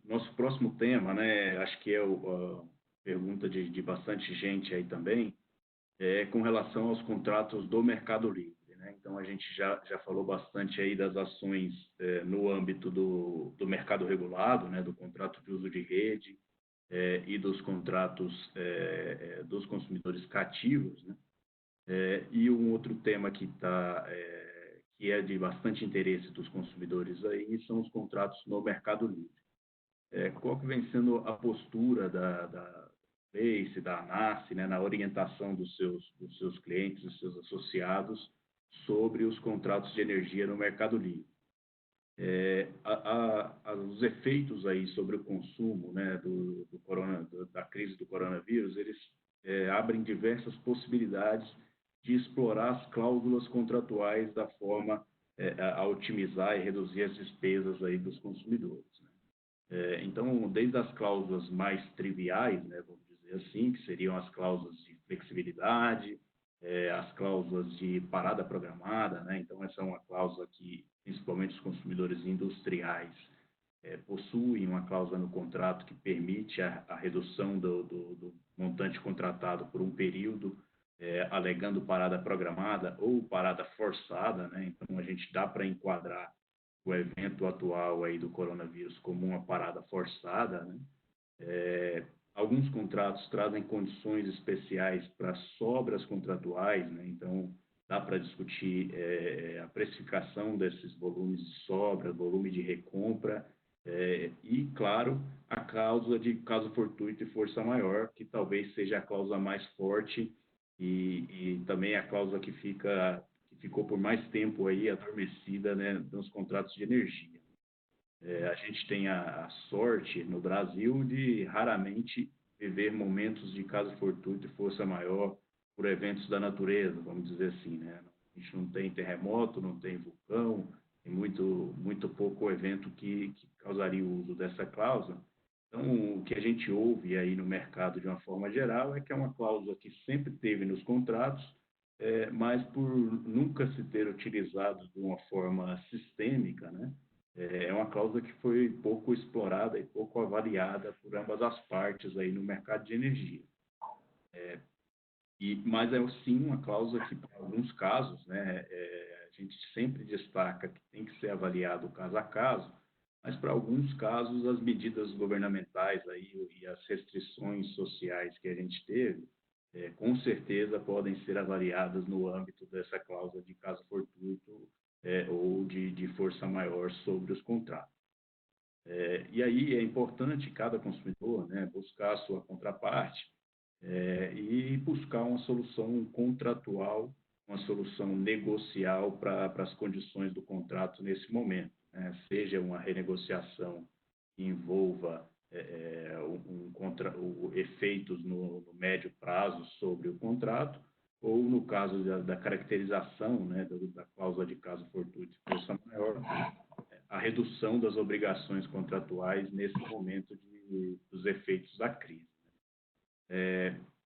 nosso próximo tema, né? Acho que é a pergunta de bastante gente aí também, com relação aos contratos do Mercado Livre, né? Então, a gente já falou bastante aí das ações no âmbito do mercado regulado, né? Do contrato de uso de rede e dos contratos dos consumidores cativos, né? E um outro tema que que é de bastante interesse dos consumidores aí são os contratos no Mercado Livre. Qual que vem sendo a postura da ACE, da ANACE, né, na orientação dos seus clientes, dos seus associados, sobre os contratos de energia no Mercado Livre? Os efeitos aí sobre o consumo, né, da crise do coronavírus, eles abrem diversas possibilidades de explorar as cláusulas contratuais da forma a otimizar e reduzir as despesas aí dos consumidores, né? Então, desde as cláusulas mais triviais, né, vamos dizer assim, que seriam as cláusulas de flexibilidade, as cláusulas de parada programada, né? Então, essa é uma cláusula que, principalmente os consumidores industriais, possuem uma cláusula no contrato que permite a redução do montante contratado por um período, alegando parada programada ou parada forçada, né? Então, a gente dá para enquadrar o evento atual aí do coronavírus como uma parada forçada, né? Alguns contratos trazem condições especiais para sobras contratuais, né? Então, dá para discutir a precificação desses volumes de sobra, volume de recompra, e, claro, a cláusula de caso fortuito e força maior, que talvez seja a cláusula mais forte e também a cláusula que ficou por mais tempo aí adormecida, né, nos contratos de energia. A gente tem a sorte no Brasil de raramente viver momentos de caso fortuito e força maior por eventos da natureza, vamos dizer assim, né? A gente não tem terremoto, não tem vulcão, tem muito pouco evento que causaria o uso dessa cláusula. Então, o que a gente ouve aí no mercado de uma forma geral é que é uma cláusula que sempre teve nos contratos, mas por nunca se ter utilizado de uma forma sistêmica, né? É uma cláusula que foi pouco explorada e pouco avaliada por ambas as partes aí no mercado de energia. Mas é sim uma cláusula que, em alguns casos, né, a gente sempre destaca que tem que ser avaliado caso a caso, mas para alguns casos as medidas governamentais aí e as restrições sociais que a gente teve, com certeza podem ser avaliadas no âmbito dessa cláusula de caso fortuito ou de força maior sobre os contratos. E aí é importante cada consumidor, né, buscar a sua contraparte e buscar uma solução contratual, uma solução negocial para as condições do contrato nesse momento, né? Seja uma renegociação que envolva efeitos no médio prazo sobre o contrato, ou no caso da caracterização, né, da cláusula de caso fortuito e força maior, a redução das obrigações contratuais nesse momento dos efeitos da crise.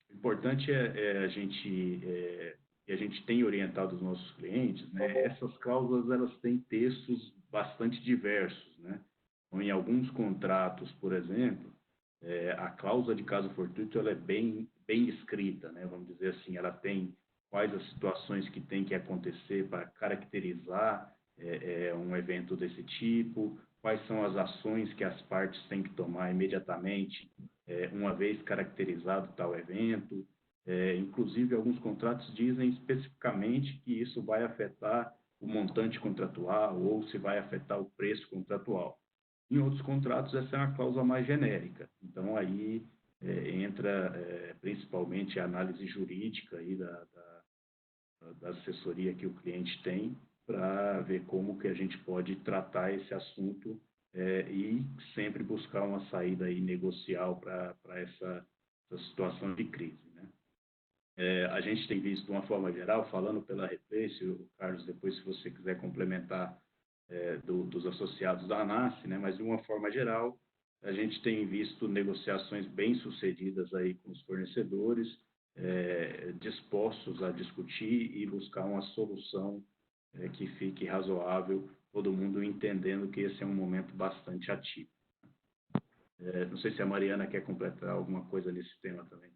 O importante e a gente tem orientado os nossos clientes, né? Essas cláusulas elas têm textos bastante diversos, né? Então, em alguns contratos, por exemplo, a cláusula de caso fortuito ela é bem escrita, né? Vamos dizer assim, ela tem quais as situações que tem que acontecer para caracterizar um evento desse tipo, quais são as ações que as partes têm que tomar imediatamente, uma vez caracterizado tal evento. Inclusive, alguns contratos dizem especificamente que isso vai afetar o montante contratual ou se vai afetar o preço contratual. Em outros contratos, essa é uma cláusula mais genérica. Então, aí entra principalmente a análise jurídica aí da assessoria que o cliente tem para ver como que a gente pode tratar esse assunto e sempre buscar uma saída aí negocial para essa situação de crise, né? A gente tem visto, de uma forma geral, falando pela Replace, o Carlos, depois, se você quiser complementar dos associados da ANACE, né? Mas, de uma forma geral, a gente tem visto negociações bem-sucedidas aí com os fornecedores, dispostos a discutir e buscar uma solução que fique razoável, todo mundo entendendo que esse é um momento bastante ativo. Não sei se a Mariana quer completar alguma coisa nesse tema também.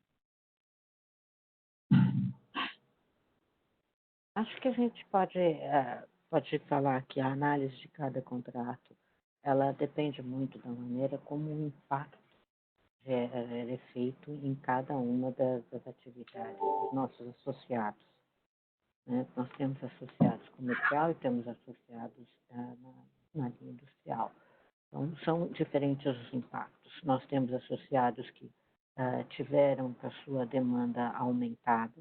Acho que a gente pode falar que a análise de cada contrato, ela depende muito da maneira como o impacto é feito em cada uma das atividades dos nossos associados, né? Nós temos associados comercial e temos associados na linha industrial. Então, são diferentes os impactos. Nós temos associados que tiveram a sua demanda aumentada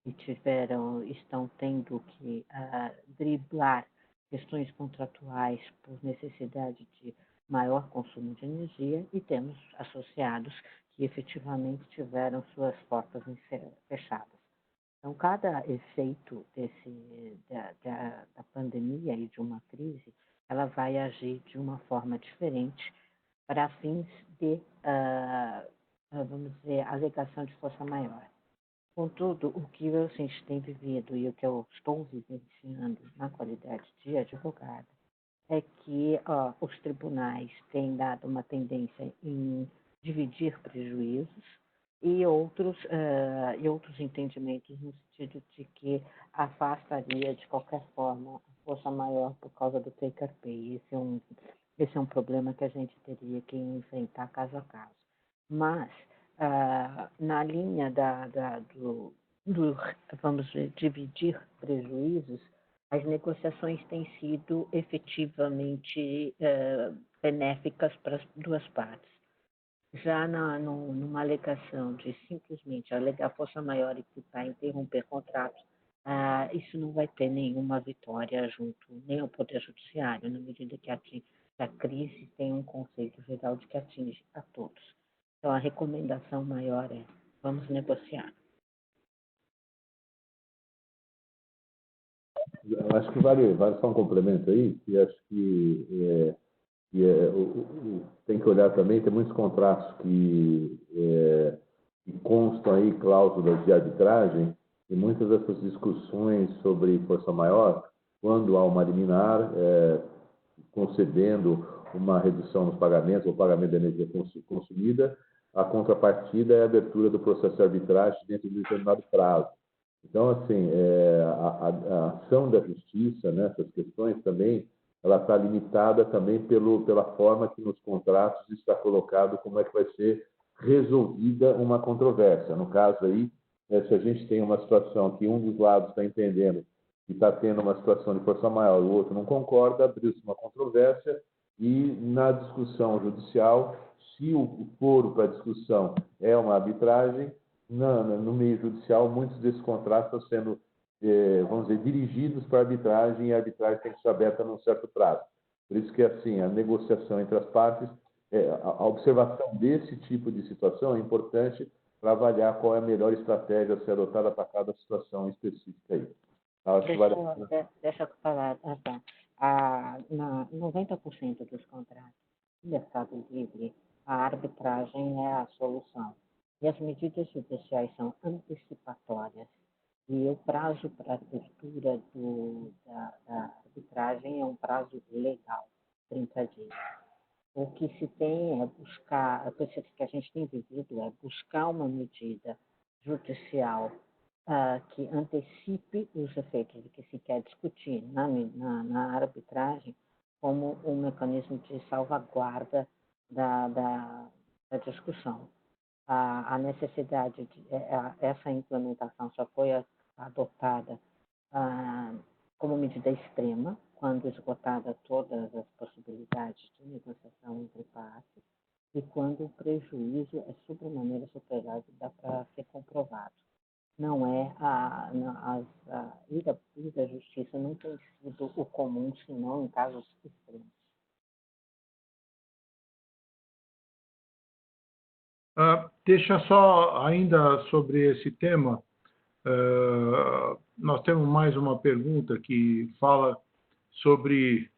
e estão tendo que driblar questões contratuais por necessidade de maior consumo de energia, e temos associados que efetivamente tiveram suas portas fechadas. Então, cada efeito da pandemia e de uma crise, ela vai agir de uma forma diferente para fins de, vamos dizer, alegação de força maior. Contudo, o que a gente tem vivido e o que eu estou vivenciando na qualidade de advogada é que os tribunais têm dado uma tendência em dividir prejuízos e outros entendimentos no sentido de que afastaria de qualquer forma a força maior por causa do take-or-pay. Esse é um problema que a gente teria que enfrentar caso a caso. Mas, na linha vamos dizer, dividir prejuízos, as negociações têm sido efetivamente benéficas para as duas partes. Já numa alegação de simplesmente alegar força maior e para interromper contratos, isso não vai ter nenhuma vitória junto, nem ao Poder Judiciário, na medida que a crise tem um conceito geral de que atinge a todos. Então, a recomendação maior é: vamos negociar. Eu acho que vale só um complemento aí, que acho que tem que olhar também, tem muitos contratos que constam aí cláusulas de arbitragem, e muitas dessas discussões sobre força maior, quando há uma liminar concedendo uma redução nos pagamentos ou pagamento da energia consumida, a contrapartida é a abertura do processo de arbitragem dentro de um determinado prazo. Então, assim, a ação da justiça nessas questões também, ela está limitada também pela forma que nos contratos está colocado como é que vai ser resolvida uma controvérsia. No caso aí, se a gente tem uma situação que um dos lados está entendendo que está tendo uma situação de força maior, o outro não concorda, abriu-se uma controvérsia e na discussão judicial, se o foro para a discussão é uma arbitragem, no meio judicial, muitos desses contratos estão sendo, vamos dizer, dirigidos para a arbitragem, e a arbitragem tem que ser aberta num certo prazo. Por isso que, assim, a negociação entre as partes, a observação desse tipo de situação é importante para avaliar qual é a melhor estratégia a ser adotada para cada situação específica aí. Deixa eu falar, na 90% dos contratos do Mercado Livre, a arbitragem é a solução. E as medidas judiciais são antecipatórias. E o prazo para a abertura da arbitragem é um prazo legal, 30 dias. o que se tem é buscar, o que a gente tem vivido é buscar uma medida judicial que antecipe os efeitos do que se quer discutir na arbitragem como um mecanismo de salvaguarda da discussão. A necessidade de essa implementação só foi adotada como medida extrema, quando esgotada todas as possibilidades de negociação entre partes e quando o prejuízo é sobremaneira superado e dá para ser comprovado. Não é ir da justiça não tem sido o comum, senão em casos extremos. Deixa só ainda sobre esse tema, nós temos mais uma pergunta que fala sobre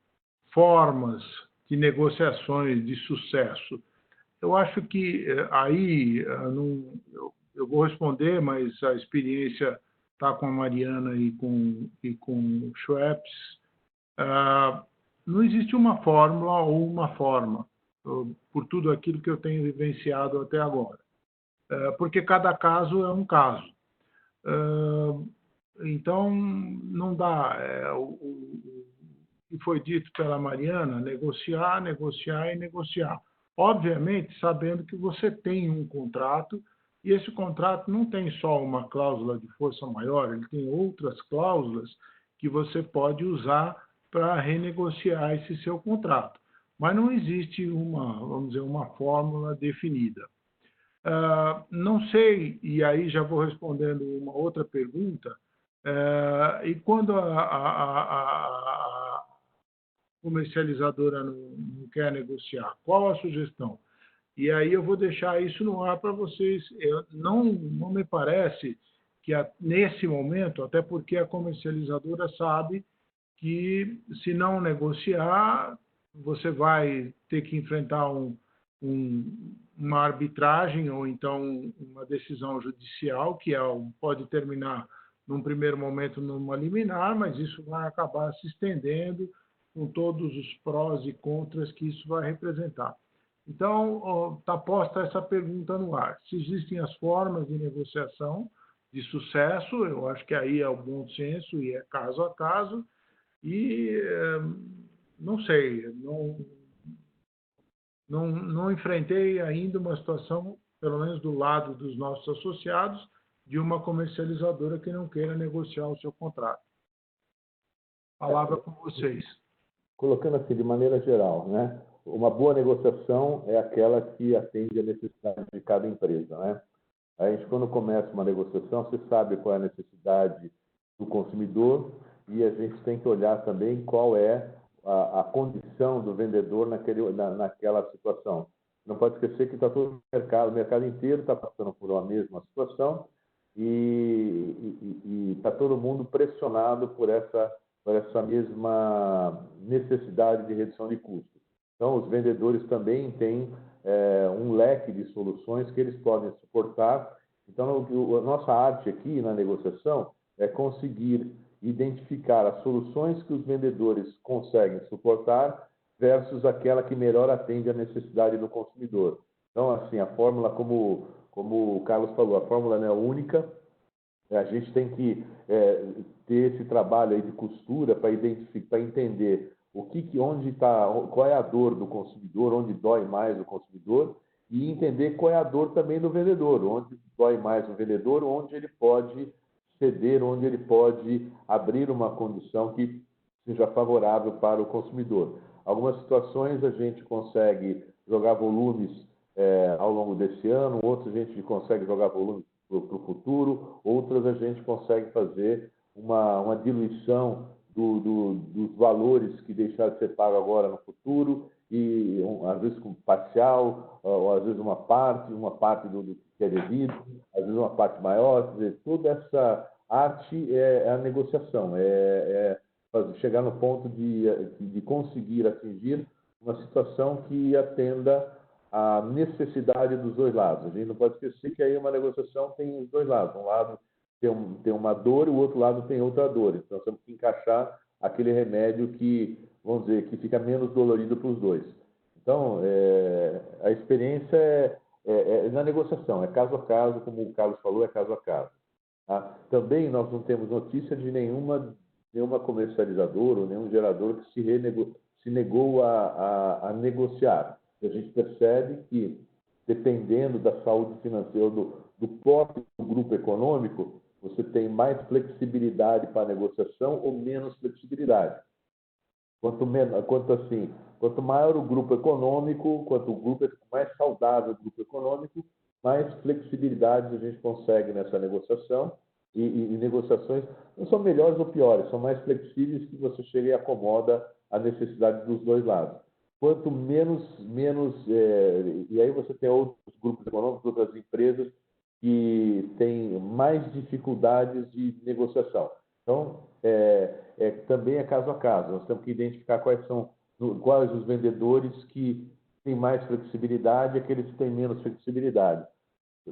formas de negociações de sucesso. Eu acho que aí eu vou responder, mas a experiência está com a Mariana e com o Schweppes. Não existe uma fórmula ou uma forma, por tudo aquilo que eu tenho vivenciado até agora, porque cada caso é um caso. Então, não dá. O que foi dito pela Mariana, negociar, negociar e negociar. Obviamente, sabendo que você tem um contrato, e esse contrato não tem só uma cláusula de força maior, ele tem outras cláusulas que você pode usar para renegociar esse seu contrato. Mas não existe vamos dizer, uma fórmula definida. Não sei, e aí já vou respondendo uma outra pergunta, e quando a comercializadora não quer negociar, qual a sugestão? E aí eu vou deixar isso no ar para vocês. Não me parece que nesse momento, até porque a comercializadora sabe que se não negociar, você vai ter que enfrentar uma arbitragem ou então uma decisão judicial, que pode terminar num primeiro momento numa liminar, mas isso vai acabar se estendendo com todos os prós e contras que isso vai representar. Então, está posta essa pergunta no ar. Se existem as formas de negociação de sucesso, eu acho que aí é o bom senso e é caso a caso, e não sei, não enfrentei ainda uma situação, pelo menos do lado dos nossos associados, de uma comercializadora que não queira negociar o seu contrato. Palavra com vocês. Colocando assim, de maneira geral, né? Uma boa negociação é aquela que atende à necessidade de cada empresa, né? A gente, quando começa uma negociação, você sabe qual é a necessidade do consumidor e a gente tem que olhar também qual é a condição do vendedor naquela situação. Não pode esquecer que está todo o mercado inteiro está passando por uma mesma situação e está todo mundo pressionado por essa mesma necessidade de redução de custos. Então, os vendedores também têm um leque de soluções que eles podem suportar. Então, a nossa arte aqui na negociação é conseguir identificar as soluções que os vendedores conseguem suportar versus aquela que melhor atende à necessidade do consumidor. Então, assim, a fórmula, como o Carlos falou, a fórmula não é única. A gente tem que ter esse trabalho aí de costura para identificar, para entender onde está, qual é a dor do consumidor, onde dói mais o consumidor, e entender qual é a dor também do vendedor, onde dói mais o vendedor, onde ele pode ceder, onde ele pode abrir uma condição que seja favorável para o consumidor. Algumas situações a gente consegue jogar volumes ao longo desse ano, outras a gente consegue jogar volumes para o futuro, outras a gente consegue fazer uma diluição dos valores que deixaram de ser pagos agora no futuro, e às vezes parcial, ou às vezes uma parte do que é devido, às vezes uma parte maior. Quer dizer, toda essa arte é a negociação, chegar no ponto de conseguir atingir uma situação que atenda à necessidade dos dois lados. A gente não pode esquecer que aí uma negociação tem os dois lados. Um lado tem uma dor e o outro lado tem outra dor. Então, nós temos que encaixar aquele remédio que, vamos dizer, que fica menos dolorido para os dois. Então, Então, a experiência é na negociação, é caso a caso, como o Carlos falou, é caso a caso. Tá? Também nós não temos notícia de nenhuma comercializadora ou nenhum gerador que se negou a negociar. A gente percebe que, dependendo da saúde financeira do próprio grupo econômico, você tem mais flexibilidade para a negociação ou menos flexibilidade. Quanto maior o grupo econômico, quanto o grupo mais saudável o grupo econômico, mais flexibilidade a gente consegue nessa negociação. E negociações não são melhores ou piores, são mais flexíveis que você chega e acomoda a necessidade dos dois lados. Quanto menos e aí você tem outros grupos econômicos, outras empresas que têm mais dificuldades de negociação. Então, também é caso a caso. Nós temos que identificar quais os vendedores que têm mais flexibilidade e aqueles que têm menos flexibilidade,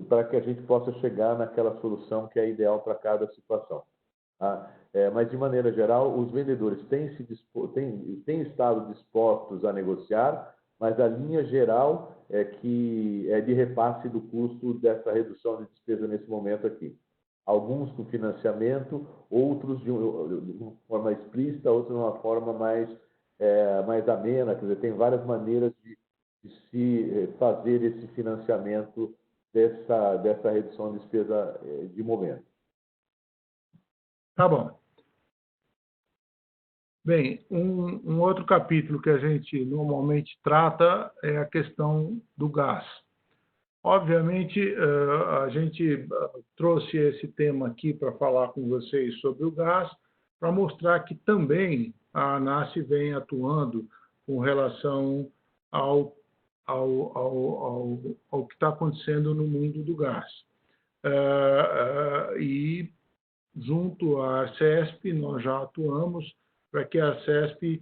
para que a gente possa chegar naquela solução que é ideal para cada situação. Tá? Mas, de maneira geral, os vendedores têm estado dispostos a negociar, mas a linha geral é que é de repasse do custo dessa redução de despesa nesse momento aqui. Alguns com financiamento, outros de uma forma explícita, outros de uma forma mais amena. Quer dizer, tem várias maneiras de se fazer esse financiamento dessa redução de despesa de momento. Tá bom. Bem, um outro capítulo que a gente normalmente trata é a questão do gás. Obviamente, a gente trouxe esse tema aqui para falar com vocês sobre o gás, para mostrar que também a ANAS vem atuando com relação ao que está acontecendo no mundo do gás. E, junto à Arcesp, nós já atuamos para que a Arcesp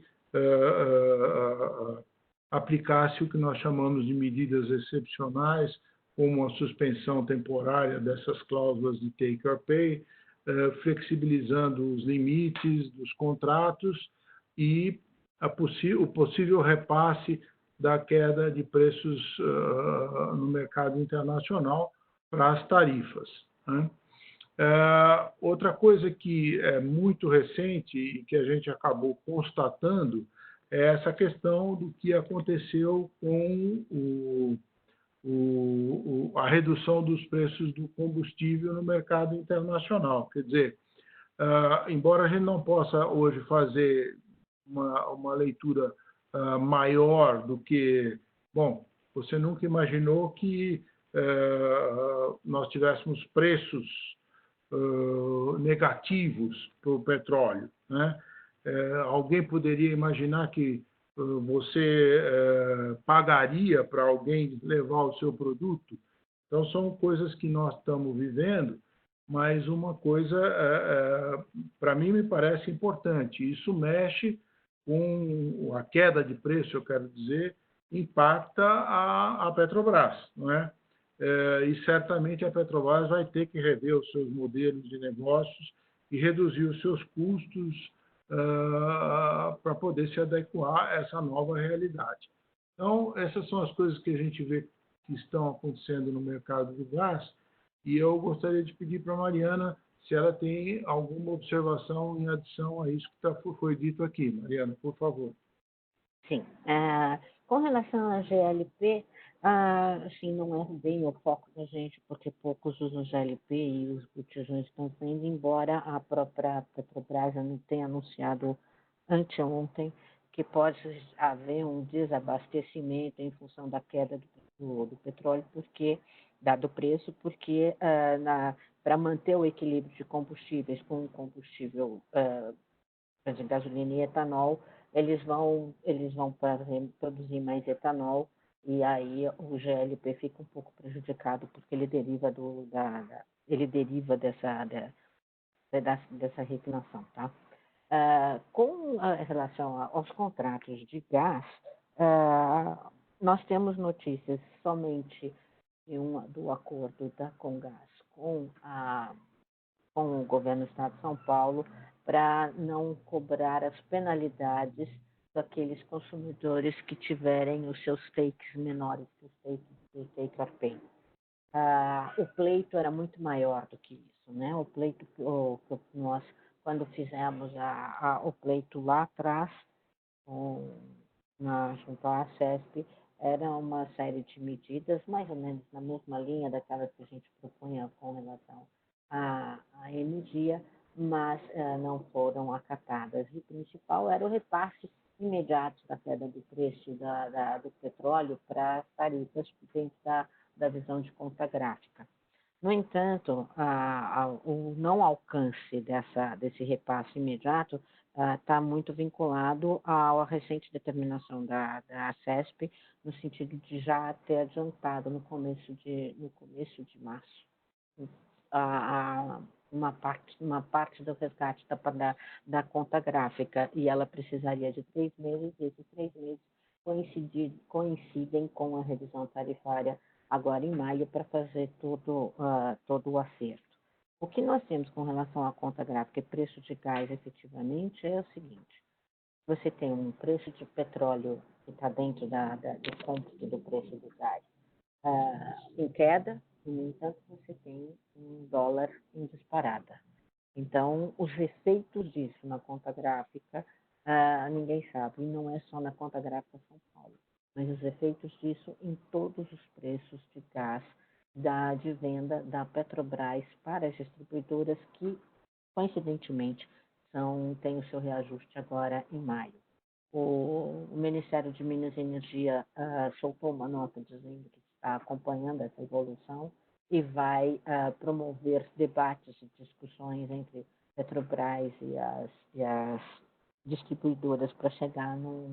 aplicasse o que nós chamamos de medidas excepcionais, como a suspensão temporária dessas cláusulas de take or pay, flexibilizando os limites dos contratos e o possível repasse da queda de preços no mercado internacional para as tarifas. Né? Outra coisa que é muito recente e que a gente acabou constatando é essa questão do que aconteceu com a redução dos preços do combustível no mercado internacional. Quer dizer, embora a gente não possa hoje fazer uma leitura maior do que... Bom, você nunca imaginou que nós tivéssemos preços negativos para o petróleo, né? Alguém poderia imaginar que você pagaria para alguém levar o seu produto? Então, são coisas que nós estamos vivendo, mas uma coisa, para mim, me parece importante. Isso mexe com a queda de preço, eu quero dizer, impacta a Petrobras, não é? E certamente a Petrobras vai ter que rever os seus modelos de negócios e reduzir os seus custos para poder se adequar a essa nova realidade. Então, essas são as coisas que a gente vê que estão acontecendo no mercado do gás, e eu gostaria de pedir para a Mariana se ela tem alguma observação em adição a isso que foi dito aqui. Mariana, por favor. Sim. Com relação à GLP, assim, não é bem o foco da gente, porque poucos usam GLP e os botijões estão saindo, embora a própria Petrobras não tenha anunciado anteontem que pode haver um desabastecimento em função da queda do petróleo, dado o preço, porque para manter o equilíbrio de combustíveis com o combustível, por exemplo, gasolina e etanol, eles vão produzir mais etanol, e aí o GLP fica um pouco prejudicado, porque ele deriva dessa refinação, tá? Com relação aos contratos de gás, nós temos notícias somente do acordo da Comgás com o governo do Estado de São Paulo para não cobrar as penalidades daqueles consumidores que tiverem os seus takes menores que os takes do take or pay. O pleito era muito maior do que isso, né? O pleito, nós, quando fizemos o pleito lá atrás, junto à CESP, era uma série de medidas, mais ou menos na mesma linha daquelas que a gente propunha com relação à energia, mas não foram acatadas. E o principal era o repasse imediato da queda do preço do petróleo para as tarifas dentro da visão de conta gráfica. No entanto, o não alcance desse repasse imediato está muito vinculado à recente determinação da CESP, no sentido de já ter adiantado no começo de março uma parte do resgate da conta gráfica, e ela precisaria de 3 meses, e esses 3 meses coincidem com a revisão tarifária agora em maio, para fazer todo o acerto. O que nós temos com relação à conta gráfica e preço de gás, efetivamente, é o seguinte: você tem um preço de petróleo que está dentro do cômputo do preço do gás em queda, e, no entanto, você tem um dólar em disparada. Então, os efeitos disso na conta gráfica, ninguém sabe, e não é só na conta gráfica São Paulo, mas os efeitos disso em todos os preços de gás de venda da Petrobras para as distribuidoras, que, coincidentemente, têm o seu reajuste agora em maio. O Ministério de Minas e Energia soltou uma nota dizendo que está acompanhando essa evolução e vai promover debates e discussões entre Petrobras e as distribuidoras para chegar no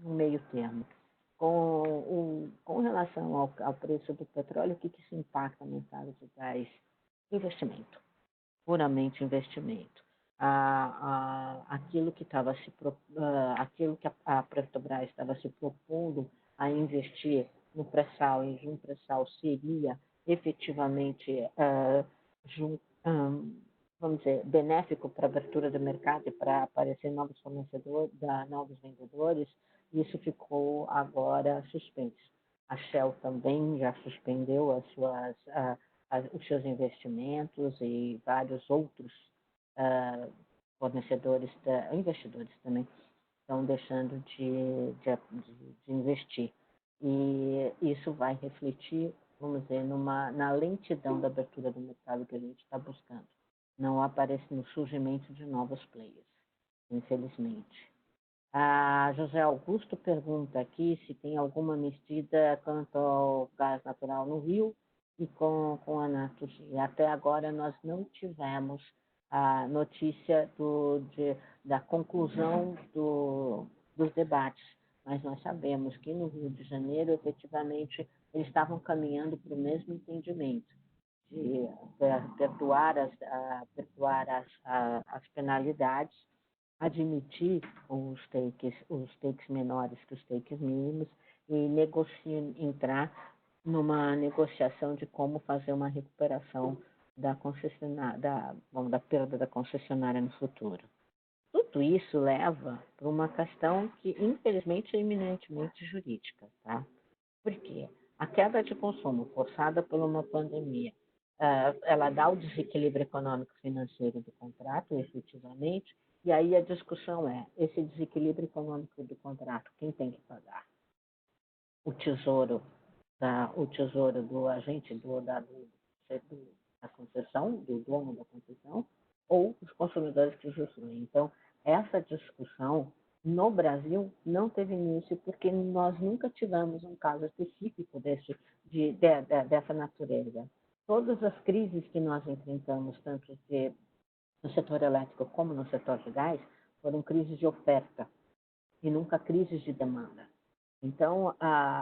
meio termo. Com relação ao preço do petróleo, o que isso impacta no mercado de gás? Investimento, puramente investimento. Aquilo que a Petrobras estava se propondo a investir no pré-sal, e um pré-sal seria efetivamente vamos dizer, benéfico para a abertura do mercado e para aparecer novos fornecedores, novos vendedores, isso ficou agora suspenso. A Shell também já suspendeu os seus investimentos, e vários outros investidores também estão deixando de investir. E isso vai refletir, vamos dizer, na lentidão da abertura do mercado que a gente está buscando. Não aparece no surgimento de novos players, infelizmente. José Augusto pergunta aqui se tem alguma medida quanto ao gás natural no Rio e com a Naturgy. Até agora nós não tivemos a notícia da conclusão dos debates, mas nós sabemos que no Rio de Janeiro, efetivamente, eles estavam caminhando para o mesmo entendimento, de perdoar as penalidades, admitir os takes menores que os takes mínimos, e entrar numa negociação de como fazer uma recuperação da perda da concessionária no futuro. Tudo isso leva para uma questão que, infelizmente, é eminentemente jurídica, tá? Por quê? A queda de consumo forçada por uma pandemia, ela dá o desequilíbrio econômico-financeiro do contrato, efetivamente, e aí a discussão é: esse desequilíbrio econômico do contrato, quem tem que pagar? O tesouro do agente da concessão, do dono da concessão, ou os consumidores que usufruem. Então, essa discussão no Brasil não teve início, porque nós nunca tivemos um caso específico dessa natureza. Todas as crises que nós enfrentamos, tanto no setor elétrico como no setor de gás, foram crises de oferta e nunca crises de demanda. Então,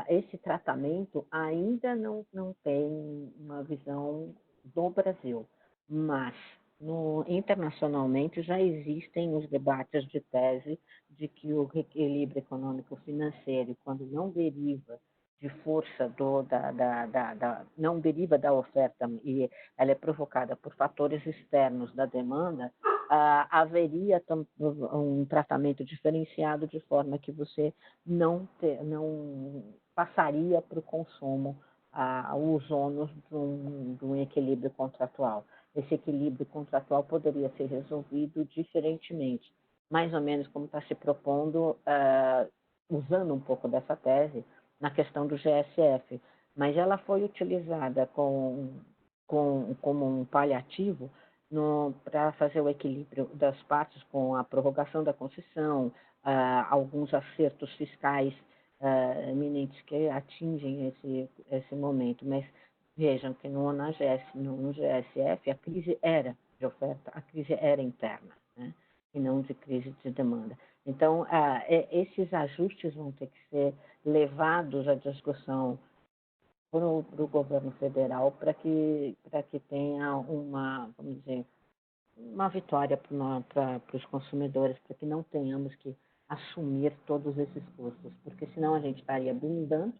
esse tratamento ainda não tem uma visão do Brasil, mas internacionalmente já existem os debates de tese de que o reequilíbrio econômico-financeiro, quando não deriva de força não deriva da oferta, e ela é provocada por fatores externos da demanda, haveria um tratamento diferenciado de forma que você não passaria para o consumo os ônus de um equilíbrio contratual. Esse equilíbrio contratual poderia ser resolvido diferentemente, mais ou menos como está se propondo, usando um pouco dessa tese, na questão do GSF, mas ela foi utilizada como um paliativo para fazer o equilíbrio das partes com a prorrogação da concessão, alguns acertos fiscais eminentes que atingem esse momento. Mas vejam que no GSF a crise era de oferta, a crise era interna, né? E não de crise de demanda. Então, esses ajustes vão ter que ser levados à discussão para o governo federal para que tenha vamos dizer, uma vitória para os consumidores, para que não tenhamos que assumir todos esses custos, porque senão a gente estaria blindando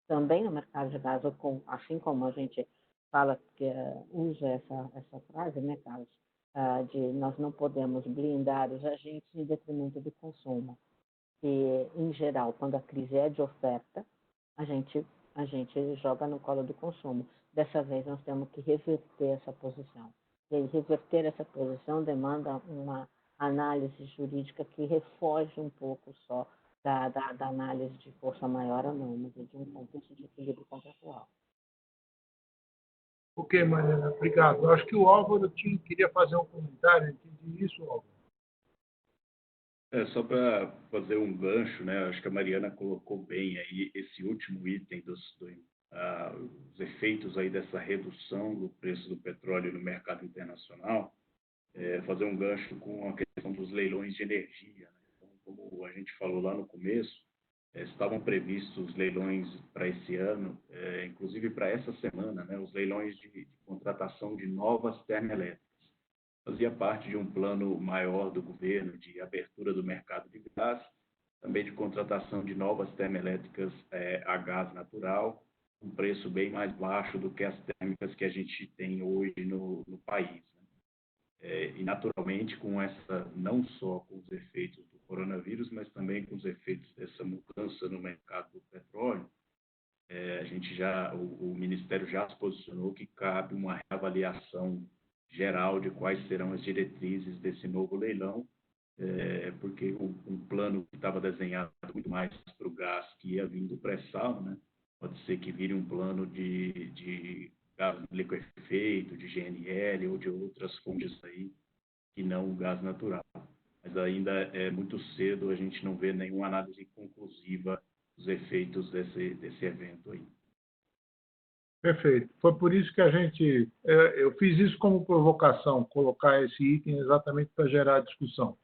também no mercado de gás, assim como a gente fala, que usa essa frase, né, Carlos, de nós não podemos blindar os agentes em detrimento do consumo. E, em geral, quando a crise é de oferta, a gente joga no colo do consumo. Dessa vez, nós temos que reverter essa posição. E aí, reverter essa posição demanda uma análise jurídica que refoge um pouco só da análise de força maior ou não, mas de um contexto de equilíbrio contratual. Ok, Mariana, obrigado. Eu acho que o Álvaro queria fazer um comentário, entendi isso, Álvaro. Só para fazer um gancho, né? Acho que a Mariana colocou bem aí esse último item os efeitos aí dessa redução do preço do petróleo no mercado internacional, fazer um gancho com a questão dos leilões de energia, né? Então, como a gente falou lá no começo, estavam previstos leilões para esse ano, inclusive para essa semana, né? Os leilões de contratação de novas termoelétricas. Fazia parte de um plano maior do governo de abertura do mercado de gás, também de contratação de novas termoelétricas a gás natural, um preço bem mais baixo do que as térmicas que a gente tem hoje no país, né? E, naturalmente, não só com os efeitos do coronavírus, mas também com os efeitos dessa mudança no mercado do petróleo, o Ministério já se posicionou que cabe uma reavaliação geral de quais serão as diretrizes desse novo leilão, porque um plano que estava desenhado muito mais para o gás que ia vindo pré-sal, né? Pode ser que vire um plano de gás liquefeito, de GNL ou de outras fontes aí, que não o gás natural. Mas ainda é muito cedo, a gente não vê nenhuma análise conclusiva dos efeitos desse evento aí. Perfeito. Foi por isso que eu fiz isso como provocação, colocar esse item exatamente para gerar discussão.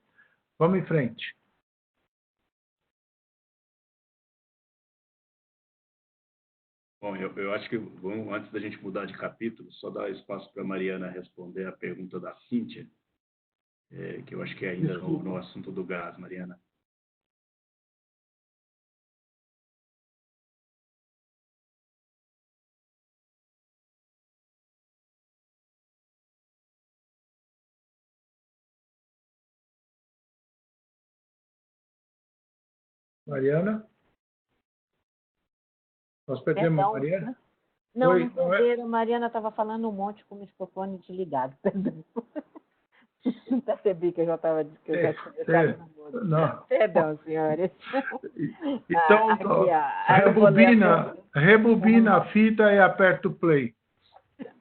Vamos em frente. Bom, eu acho que antes da gente mudar de capítulo, só dar espaço para a Mariana responder a pergunta da Cíntia, que eu acho que é ainda no assunto do gás, Mariana. Mariana? Nós perdemos a Mariana? Não perderam. A Mariana estava falando um monte com o microfone desligado. Perdão. Percebi que eu já estava... Perdão, senhores. Então, rebobina a fita e aperta o play.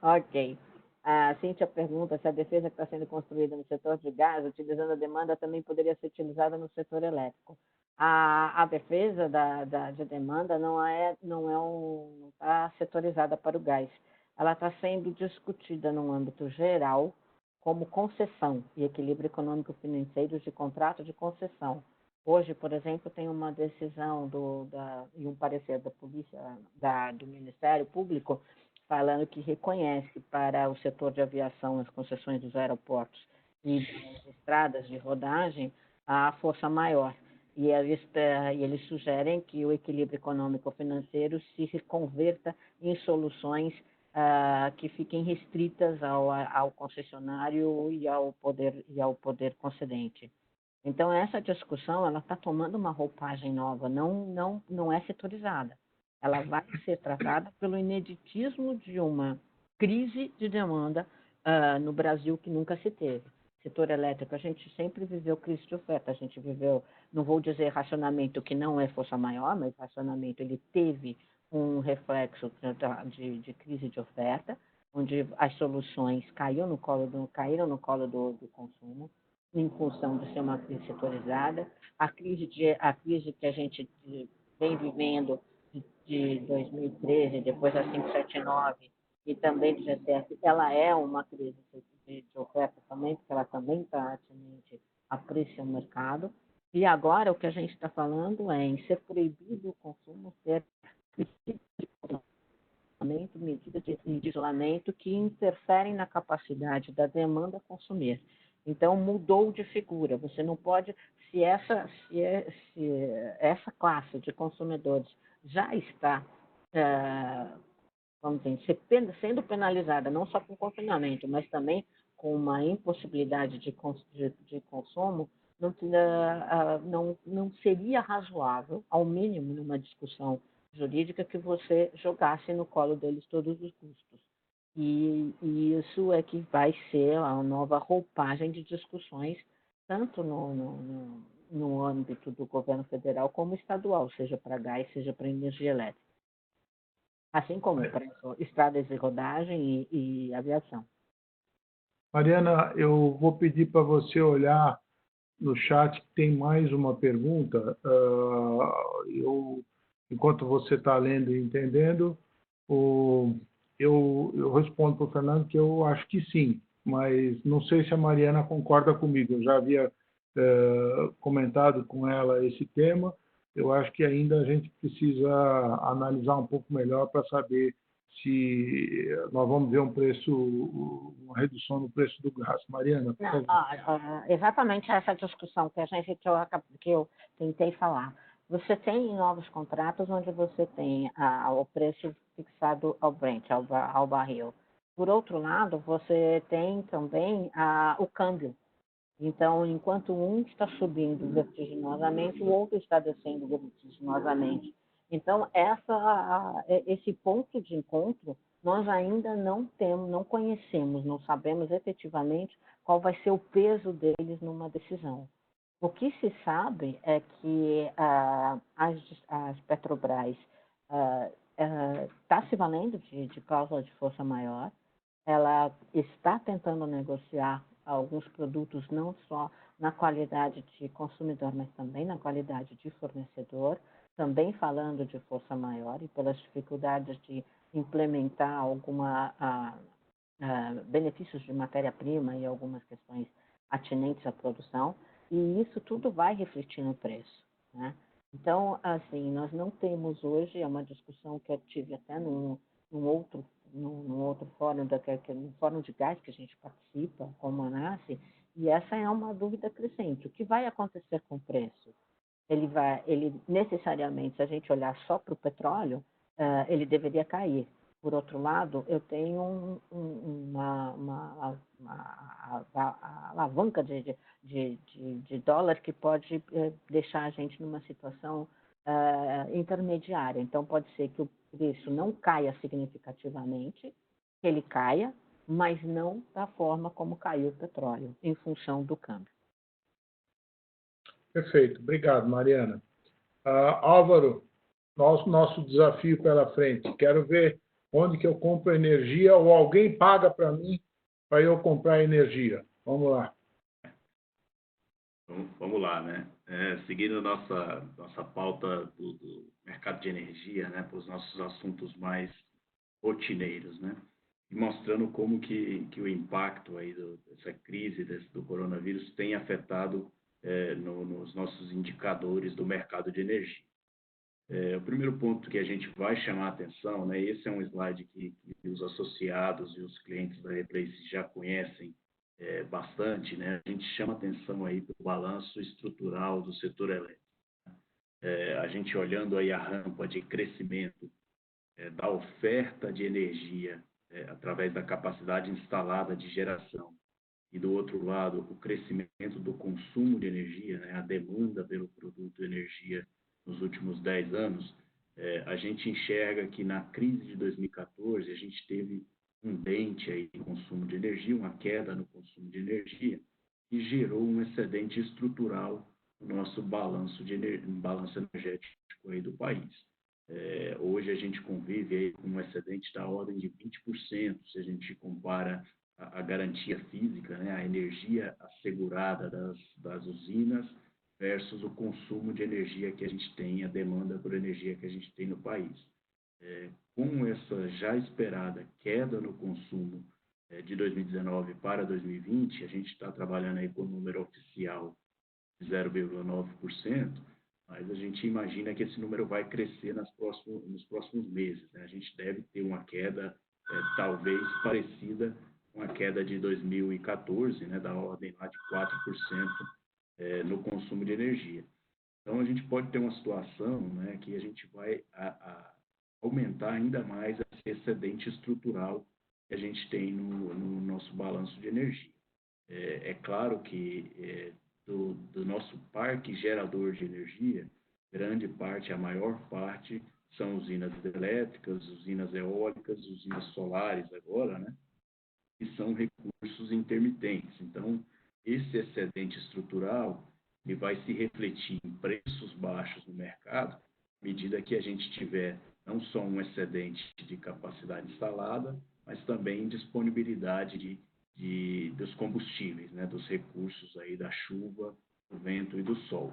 Ok. A Cíntia pergunta se a defesa que está sendo construída no setor de gás, utilizando a demanda, também poderia ser utilizada no setor elétrico. A defesa de demanda não está setorizada para o gás. Ela está sendo discutida no âmbito geral como concessão e equilíbrio econômico-financeiro de contrato de concessão. Hoje, por exemplo, tem uma decisão e um parecer da polícia, do Ministério Público, falando que reconhece para o setor de aviação as concessões dos aeroportos e das estradas de rodagem a força maior. E eles sugerem que o equilíbrio econômico-financeiro se converta em soluções que fiquem restritas ao concessionário e ao poder concedente. Então, essa discussão ela está tomando uma roupagem nova, não é setorizada. Ela vai ser tratada pelo ineditismo de uma crise de demanda no Brasil que nunca se teve. Setor elétrico, a gente sempre viveu crise de oferta, a gente viveu, não vou dizer racionamento que não é força maior, mas racionamento ele teve um reflexo de crise de oferta, onde as soluções caíram no colo do consumo, em função de ser uma crise setorizada. A crise que a gente vem vivendo de 2013, depois da 579 e também do GTF, ela é uma crise de oferta também, porque ela também está atinente a preço ao mercado. E agora o que a gente está falando é em ser proibido o consumo, ser medidas de isolamento que interferem na capacidade da demanda consumir. Então, mudou de figura. Você não pode, se essa classe de consumidores já está, vamos dizer, sendo penalizada, não só com confinamento, mas também com uma impossibilidade de consumo, não seria razoável, ao mínimo numa discussão jurídica, que você jogasse no colo deles todos os custos. E isso é que vai ser a nova roupagem de discussões, tanto no âmbito do governo federal como estadual, seja para gás, seja para energia elétrica. Assim como para estradas de rodagem e aviação. Mariana, eu vou pedir para você olhar no chat que tem mais uma pergunta. Enquanto você está lendo e entendendo, eu respondo para o Fernando que eu acho que sim, mas não sei se a Mariana concorda comigo. Eu já havia comentado com ela esse tema. Eu acho que ainda a gente precisa analisar um pouco melhor para saber se nós vamos ver uma redução no preço do gás. Mariana, por favor. Exatamente essa discussão que eu tentei falar. Você tem novos contratos onde você tem o preço fixado ao Brent, ao barril. Por outro lado, você tem também o câmbio. Então, enquanto um está subindo vertiginosamente, o outro está descendo vertiginosamente. Então, esse ponto de encontro, nós ainda não conhecemos, não sabemos efetivamente qual vai ser o peso deles numa decisão. O que se sabe é que as Petrobras está se valendo de cláusula de força maior, ela está tentando negociar alguns produtos não só na qualidade de consumidor, mas também na qualidade de fornecedor, também falando de força maior e pelas dificuldades de implementar benefícios de matéria-prima e algumas questões atinentes à produção, e isso tudo vai refletir no preço, né? Então, assim, nós não temos hoje, é uma discussão que eu tive até num outro fórum, no fórum de gás que a gente participa, como a NACE, e essa é uma dúvida crescente. O que vai acontecer com o preço? Ele necessariamente, se a gente olhar só para o petróleo, ele deveria cair. Por outro lado, eu tenho uma alavanca de dólar que pode deixar a gente numa situação intermediária. Então, pode ser que o preço não caia significativamente, que ele caia, mas não da forma como caiu o petróleo, em função do câmbio. Perfeito. Obrigado, Mariana. Álvaro, nosso desafio pela frente. Quero ver onde que eu compro energia ou alguém paga para mim para eu comprar energia. Vamos lá. Vamos lá, né? Seguindo nossa pauta do mercado de energia, né, para os nossos assuntos mais rotineiros, né? E mostrando como que o impacto aí dessa crise do coronavírus tem afetado nos nossos indicadores do mercado de energia. O primeiro ponto que a gente vai chamar a atenção, né, esse é um slide que os associados e os clientes da Replace já conhecem bastante, né? A gente chama atenção aí para o balanço estrutural do setor elétrico. A gente olhando aí a rampa de crescimento da oferta de energia através da capacidade instalada de geração, e do outro lado, o crescimento do consumo de energia, né, a demanda pelo produto energia nos últimos 10 anos, a gente enxerga que na crise de 2014 a gente teve um dente aí em consumo de energia, uma queda no consumo de energia, que gerou um excedente estrutural no nosso balanço energético aí do país. Hoje a gente convive aí com um excedente da ordem de 20%, se a gente compara a garantia física, né, a energia assegurada das usinas versus o consumo de energia que a gente tem, a demanda por energia que a gente tem no país. Com essa já esperada queda no consumo de 2019 para 2020, a gente está trabalhando aí com o número oficial de 0,9%, mas a gente imagina que esse número vai crescer nos próximos meses, né? A gente deve ter uma queda talvez parecida com a queda de 2014, né, da ordem lá de 4% no consumo de energia. Então, a gente pode ter uma situação, né, que a gente vai aumentar ainda mais esse excedente estrutural que a gente tem no nosso balanço de energia. É claro que do nosso parque gerador de energia, grande parte, a maior parte, são usinas elétricas, usinas eólicas, usinas solares agora, né? Que são recursos intermitentes. Então, esse excedente estrutural ele vai se refletir em preços baixos no mercado, à medida que a gente tiver não só um excedente de capacidade instalada, mas também disponibilidade dos combustíveis, né, dos recursos aí da chuva, do vento e do sol.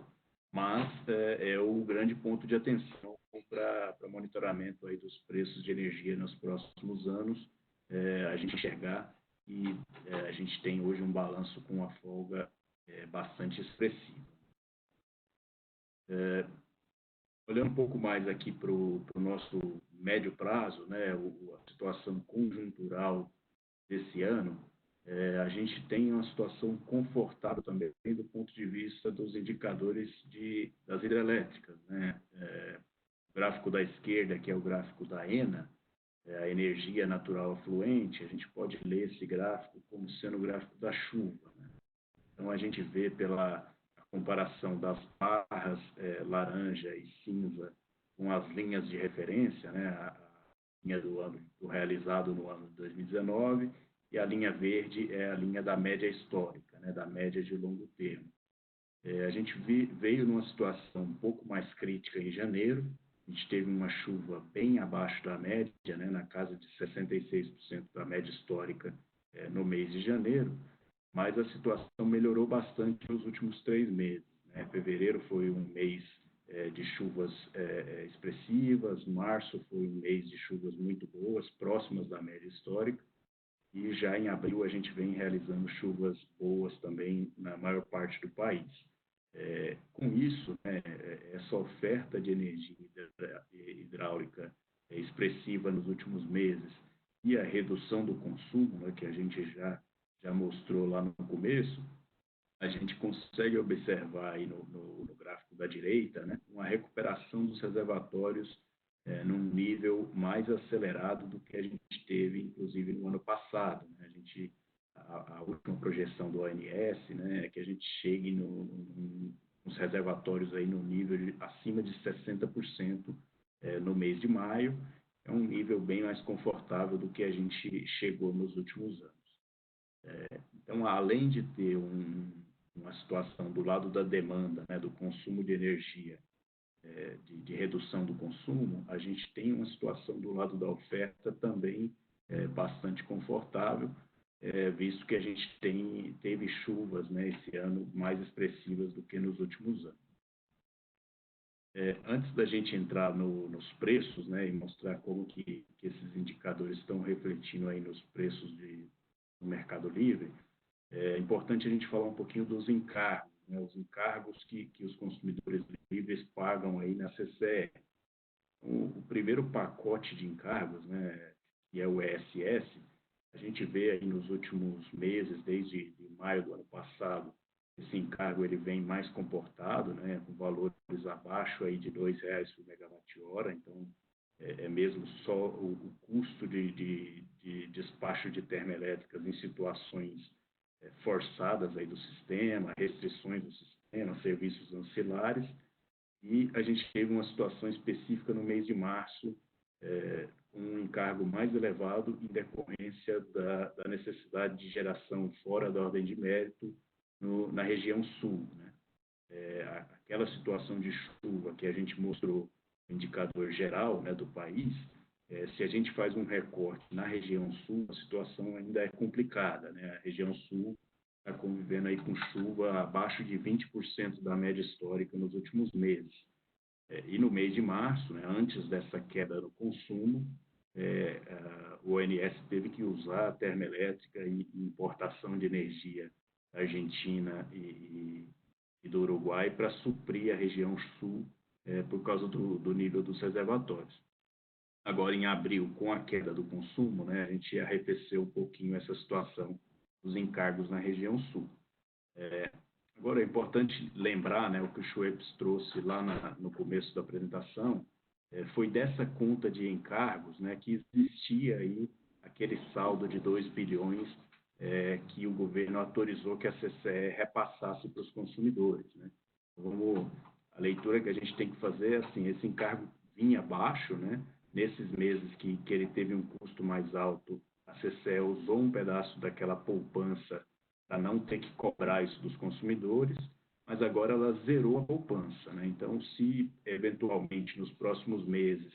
Mas é o grande ponto de atenção para monitoramento aí dos preços de energia nos próximos anos, a gente enxergar que a gente tem hoje um balanço com uma folga bastante expressiva. Olhando um pouco mais aqui para o nosso médio prazo, né, a situação conjuntural desse ano, a gente tem uma situação confortável também do ponto de vista dos indicadores das hidrelétricas, né? O gráfico da esquerda, que é o gráfico da ENA, a energia natural afluente, a gente pode ler esse gráfico como sendo o gráfico da chuva, né? Então, a gente vê pela comparação das barras laranja e cinza com as linhas de referência, né? A linha do realizado no ano de 2019 e a linha verde é a linha da média histórica, né? Da média de longo termo. A gente veio numa situação um pouco mais crítica em janeiro. A gente teve uma chuva bem abaixo da média, né, na casa de 66% da média histórica no mês de janeiro, mas a situação melhorou bastante nos últimos 3 meses. Né? Fevereiro foi um mês de chuvas expressivas, março foi um mês de chuvas muito boas, próximas da média histórica, e já em abril a gente vem realizando chuvas boas também na maior parte do país. Com isso, né, essa oferta de energia hidráulica expressiva nos últimos meses e a redução do consumo, né, que a gente já mostrou lá no começo, a gente consegue observar aí no gráfico da direita, né, uma recuperação dos reservatórios num nível mais acelerado do que a gente teve, inclusive, no ano passado. Né? A última projeção do ONS, né, é que a gente chegue nos reservatórios aí no nível acima de 60% no mês de maio. É um nível bem mais confortável do que a gente chegou nos últimos anos. Então, além de ter uma situação do lado da demanda, né, do consumo de energia, de redução do consumo, a gente tem uma situação do lado da oferta também bastante confortável, visto que a gente teve chuvas, né, esse ano mais expressivas do que nos últimos anos. Antes da gente entrar nos preços, né, e mostrar como que esses indicadores estão refletindo aí nos preços no Mercado Livre, é importante a gente falar um pouquinho dos encargos, né, os encargos que os consumidores livres pagam aí na CCE. O primeiro pacote de encargos, né, que é o ESS, a gente vê aí nos últimos meses, desde maio do ano passado, esse encargo ele vem mais comportado, né, com valores abaixo aí de R$ 2,00 por megawatt-hora, então é mesmo só o custo de despacho de termoelétricas em situações forçadas aí do sistema, restrições do sistema, serviços ancilares, e a gente teve uma situação específica no mês de março, um encargo mais elevado em decorrência da necessidade de geração fora da ordem de mérito na região sul, né? Aquela situação de chuva que a gente mostrou no indicador geral, né, do país, se a gente faz um recorte na região sul, a situação ainda é complicada, né? A região sul está convivendo aí com chuva abaixo de 20% da média histórica nos últimos meses. E no mês de março, né, antes dessa queda no consumo, o ONS teve que usar a termoelétrica e importação de energia da Argentina e do Uruguai para suprir a região sul por causa do nível dos reservatórios. Agora, em abril, com a queda do consumo, né, a gente arrefeceu um pouquinho essa situação dos encargos na região sul. Agora, é importante lembrar, né, o que o Schweppes trouxe lá no começo da apresentação, foi dessa conta de encargos, né, que existia aí aquele saldo de 2 bilhões que o governo autorizou que a CCE repassasse para os consumidores, né? A leitura que a gente tem que fazer é assim, esse encargo vinha baixo, né? Nesses meses que ele teve um custo mais alto, a CCE usou um pedaço daquela poupança para não ter que cobrar isso dos consumidores, mas agora ela zerou a poupança, né? Então, se eventualmente nos próximos meses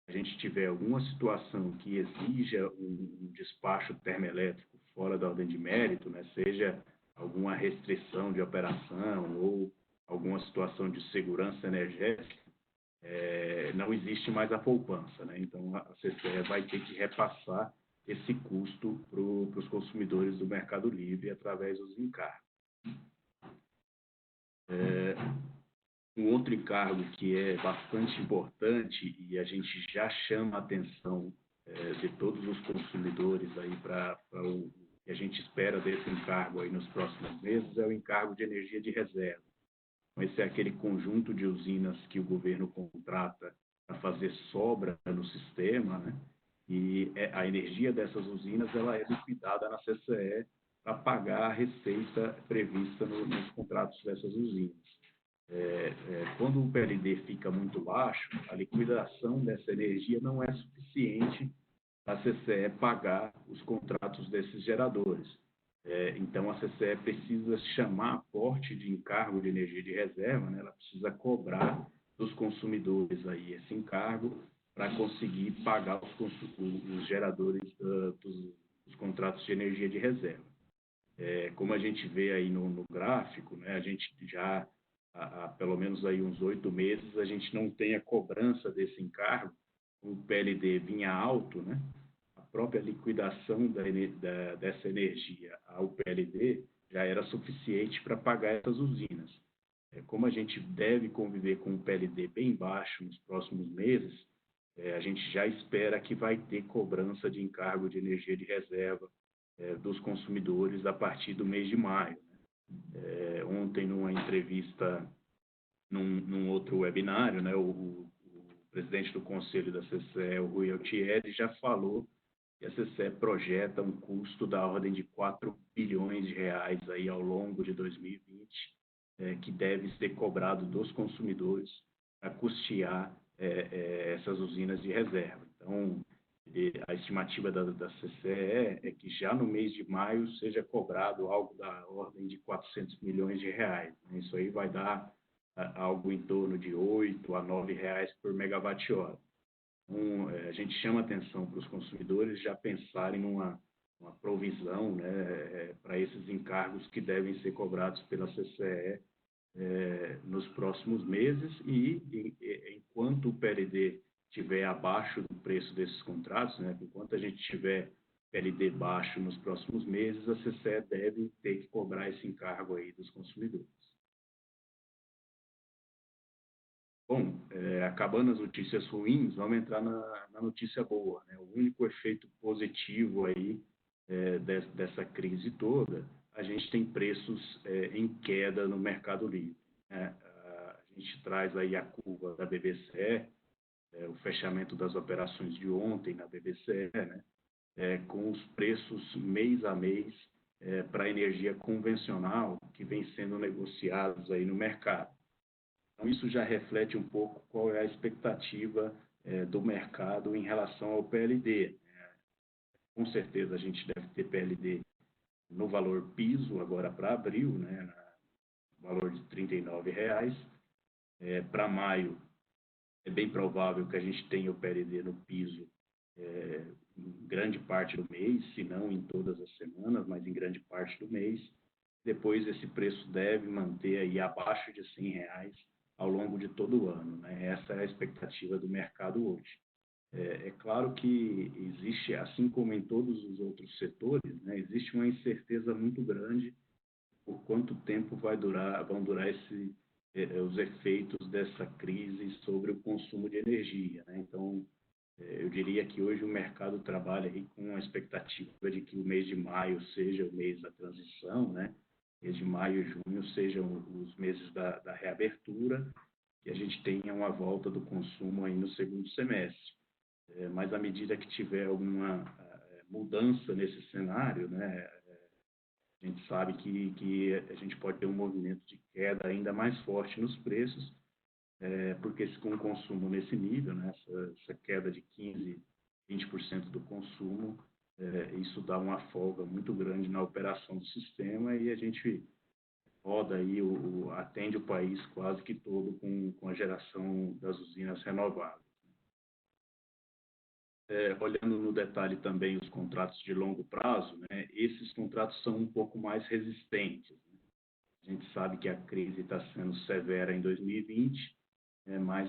a gente tiver alguma situação que exija um despacho termoelétrico fora da ordem de mérito, né? Seja alguma restrição de operação ou alguma situação de segurança energética, não existe mais a poupança, né? Então, a CCE vai ter que repassar esse custo para os consumidores do Mercado Livre através dos encargos. Um outro encargo que é bastante importante e a gente já chama a atenção de todos os consumidores aí para o que a gente espera desse encargo aí nos próximos meses é o encargo de energia de reserva. Esse é aquele conjunto de usinas que o governo contrata para fazer sobra no sistema, né? E a energia dessas usinas ela é liquidada na CCE para pagar a receita prevista nos contratos dessas usinas. Quando o PLD fica muito baixo, a liquidação dessa energia não é suficiente para a CCE pagar os contratos desses geradores. Então, a CCE precisa chamar aporte de encargo de energia de reserva, né? Ela precisa cobrar dos consumidores aí esse encargo para conseguir pagar os geradores dos contratos de energia de reserva. Como a gente vê aí no gráfico, né? A gente já há pelo menos aí uns 8 meses a gente não tem a cobrança desse encargo, o PLD vinha alto, né? A própria liquidação dessa energia ao PLD já era suficiente para pagar essas usinas. Como a gente deve conviver com o PLD bem baixo nos próximos meses, a gente já espera que vai ter cobrança de encargo de energia de reserva dos consumidores a partir do mês de maio. Ontem, numa entrevista, num outro webinário, né, o presidente do conselho da CCE, o Rui Altieri, já falou que a CCE projeta um custo da ordem de 4 bilhões de reais aí ao longo de 2020, que deve ser cobrado dos consumidores para custear essas usinas de reserva. Então, a estimativa da CCE é que já no mês de maio seja cobrado algo da ordem de 400 milhões de reais. Isso aí vai dar algo em torno de R$ 8 a R$ 9 por megawatt-hora. Então, a gente chama atenção para os consumidores já pensarem numa provisão, né, para esses encargos que devem ser cobrados pela CCE nos próximos meses e enquanto o PLD estiver abaixo do preço desses contratos, né, enquanto a gente tiver PLD baixo nos próximos meses, a CCE deve ter que cobrar esse encargo aí dos consumidores. Bom, acabando as notícias ruins, vamos entrar na notícia boa, né? O único efeito positivo aí dessa crise toda, a gente tem preços em queda no Mercado Livre, né? A gente traz aí a curva da BBCE, o fechamento das operações de ontem na BBCE, né? com os preços mês a mês para a energia convencional que vem sendo negociados aí no mercado. Então, isso já reflete um pouco qual é a expectativa do mercado em relação ao PLD. Com certeza, a gente deve ter PLD no valor piso agora para abril, né, no valor de R$ 39,00. Para maio, é bem provável que a gente tenha o PLD no piso em grande parte do mês, se não em todas as semanas, mas em grande parte do mês. Depois, esse preço deve manter aí abaixo de R$ 100,00 ao longo de todo o ano, né? Essa é a expectativa do mercado hoje. É claro que existe, assim como em todos os outros setores, né, existe uma incerteza muito grande por quanto tempo vão durar os efeitos dessa crise sobre o consumo de energia, né? Então, eu diria que hoje o mercado trabalha aí com a expectativa de que o mês de maio seja o mês da transição, né? Mês de maio e junho sejam os meses da reabertura, e a gente tenha uma volta do consumo aí no segundo semestre. Mas à medida que tiver alguma mudança nesse cenário, né, a gente sabe que a gente pode ter um movimento de queda ainda mais forte nos preços, porque com o consumo nesse nível, né, essa queda de 15%, 20% do consumo, isso dá uma folga muito grande na operação do sistema e a gente roda aí, atende o país quase que todo com a geração das usinas renováveis. Olhando no detalhe também os contratos de longo prazo, né, esses contratos são um pouco mais resistentes, né? A gente sabe que a crise está sendo severa em 2020, mas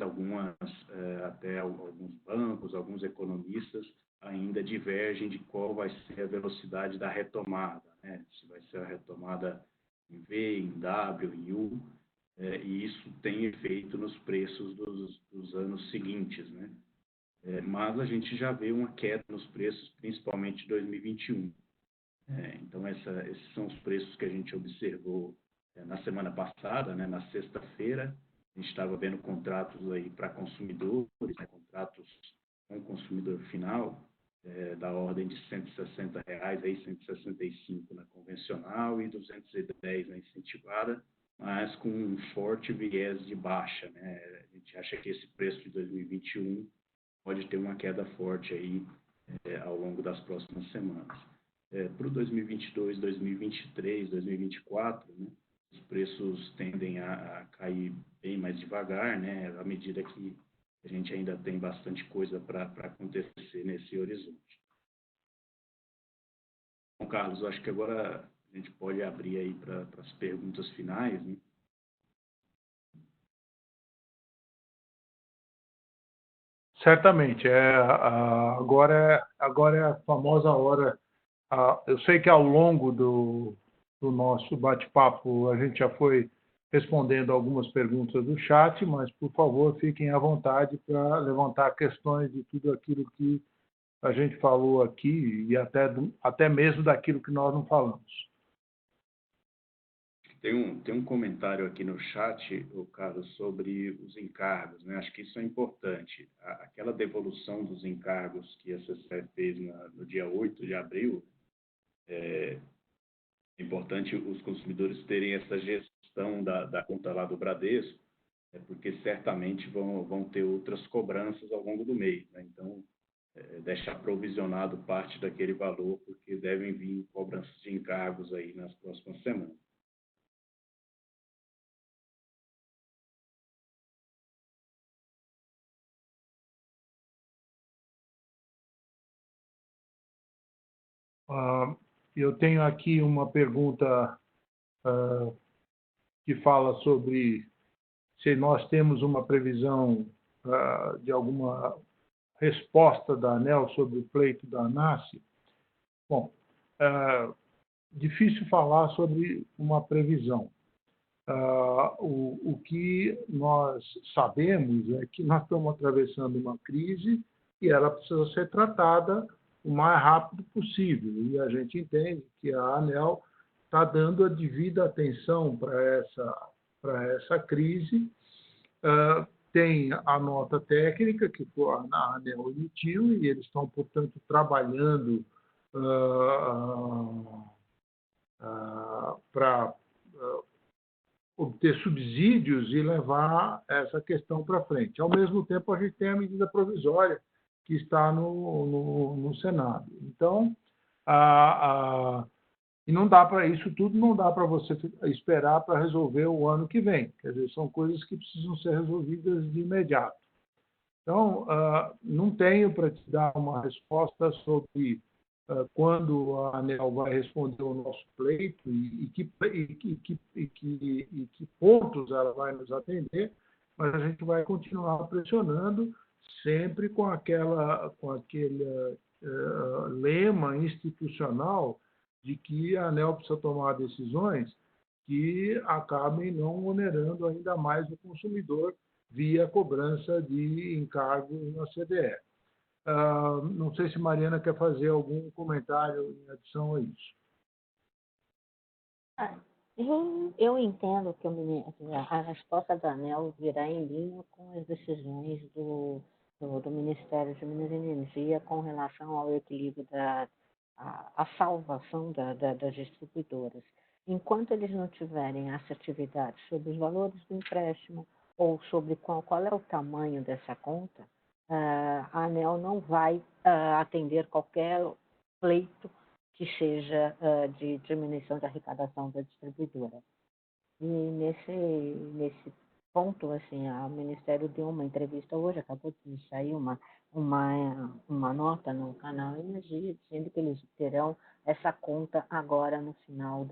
até alguns bancos, alguns economistas ainda divergem de qual vai ser a velocidade da retomada, né? Se vai ser a retomada em V, em W, em U, e isso tem efeito nos preços dos anos seguintes, né? Mas a gente já vê uma queda nos preços, principalmente em 2021. Então, esses são os preços que a gente observou na semana passada, né, na sexta-feira. A gente estava vendo contratos aí para consumidores, né, contratos com consumidor final, da ordem de R$ 160, aí 165 na convencional e 210 na incentivada, mas com um forte viés de baixa, né? A gente acha que esse preço de 2021 pode ter uma queda forte aí ao longo das próximas semanas. Para o 2022, 2023, 2024, né, os preços tendem a cair bem mais devagar, né, à medida que a gente ainda tem bastante coisa para acontecer nesse horizonte. Bom, Carlos, acho que agora a gente pode abrir aí para as perguntas finais, né? Certamente. Agora é a famosa hora. Eu sei que ao longo do nosso bate-papo a gente já foi respondendo algumas perguntas do chat, mas, por favor, fiquem à vontade para levantar questões de tudo aquilo que a gente falou aqui e até mesmo daquilo que nós não falamos. Tem um comentário aqui no chat, Carlos, sobre os encargos, né? Acho que isso é importante. Aquela devolução dos encargos que a CCE fez no dia 8 de abril, é importante os consumidores terem essa gestão da conta lá do Bradesco, porque certamente vão ter outras cobranças ao longo do mês, né? Então, deixar provisionado parte daquele valor, porque devem vir cobranças de encargos aí nas próximas semanas. Eu tenho aqui uma pergunta que fala sobre se nós temos uma previsão de alguma resposta da ANEEL sobre o pleito da ANACE. Bom, difícil falar sobre uma previsão. O que nós sabemos é que nós estamos atravessando uma crise e ela precisa ser tratada o mais rápido possível. E a gente entende que a ANEEL está dando a devida atenção para essa crise. Tem a nota técnica que a ANEEL emitiu e eles estão, portanto, trabalhando para obter subsídios e levar essa questão para frente. Ao mesmo tempo, a gente tem a medida provisória que está no Senado. Então, e não dá para isso tudo, não dá para você esperar para resolver o ano que vem. Quer dizer, são coisas que precisam ser resolvidas de imediato. Então, não tenho para te dar uma resposta sobre quando a ANEEL vai responder o nosso pleito e que pontos ela vai nos atender, mas a gente vai continuar pressionando sempre com aquele lema institucional de que a ANEEL precisa tomar decisões que acabem não onerando ainda mais o consumidor via cobrança de encargo na CDE. Não sei se Mariana quer fazer algum comentário em adição a isso. Eu entendo que a resposta da ANEEL virá em linha com as decisões do Ministério de Minas e Energia com relação ao equilíbrio a salvação das distribuidoras. Enquanto eles não tiverem assertividade sobre os valores do empréstimo ou sobre qual é o tamanho dessa conta, a ANEEL não vai atender qualquer pleito que seja de diminuição da arrecadação da distribuidora. E nesse ponto, assim, o Ministério deu uma entrevista hoje, acabou de sair uma nota no canal Energia, dizendo que eles terão essa conta agora nesse final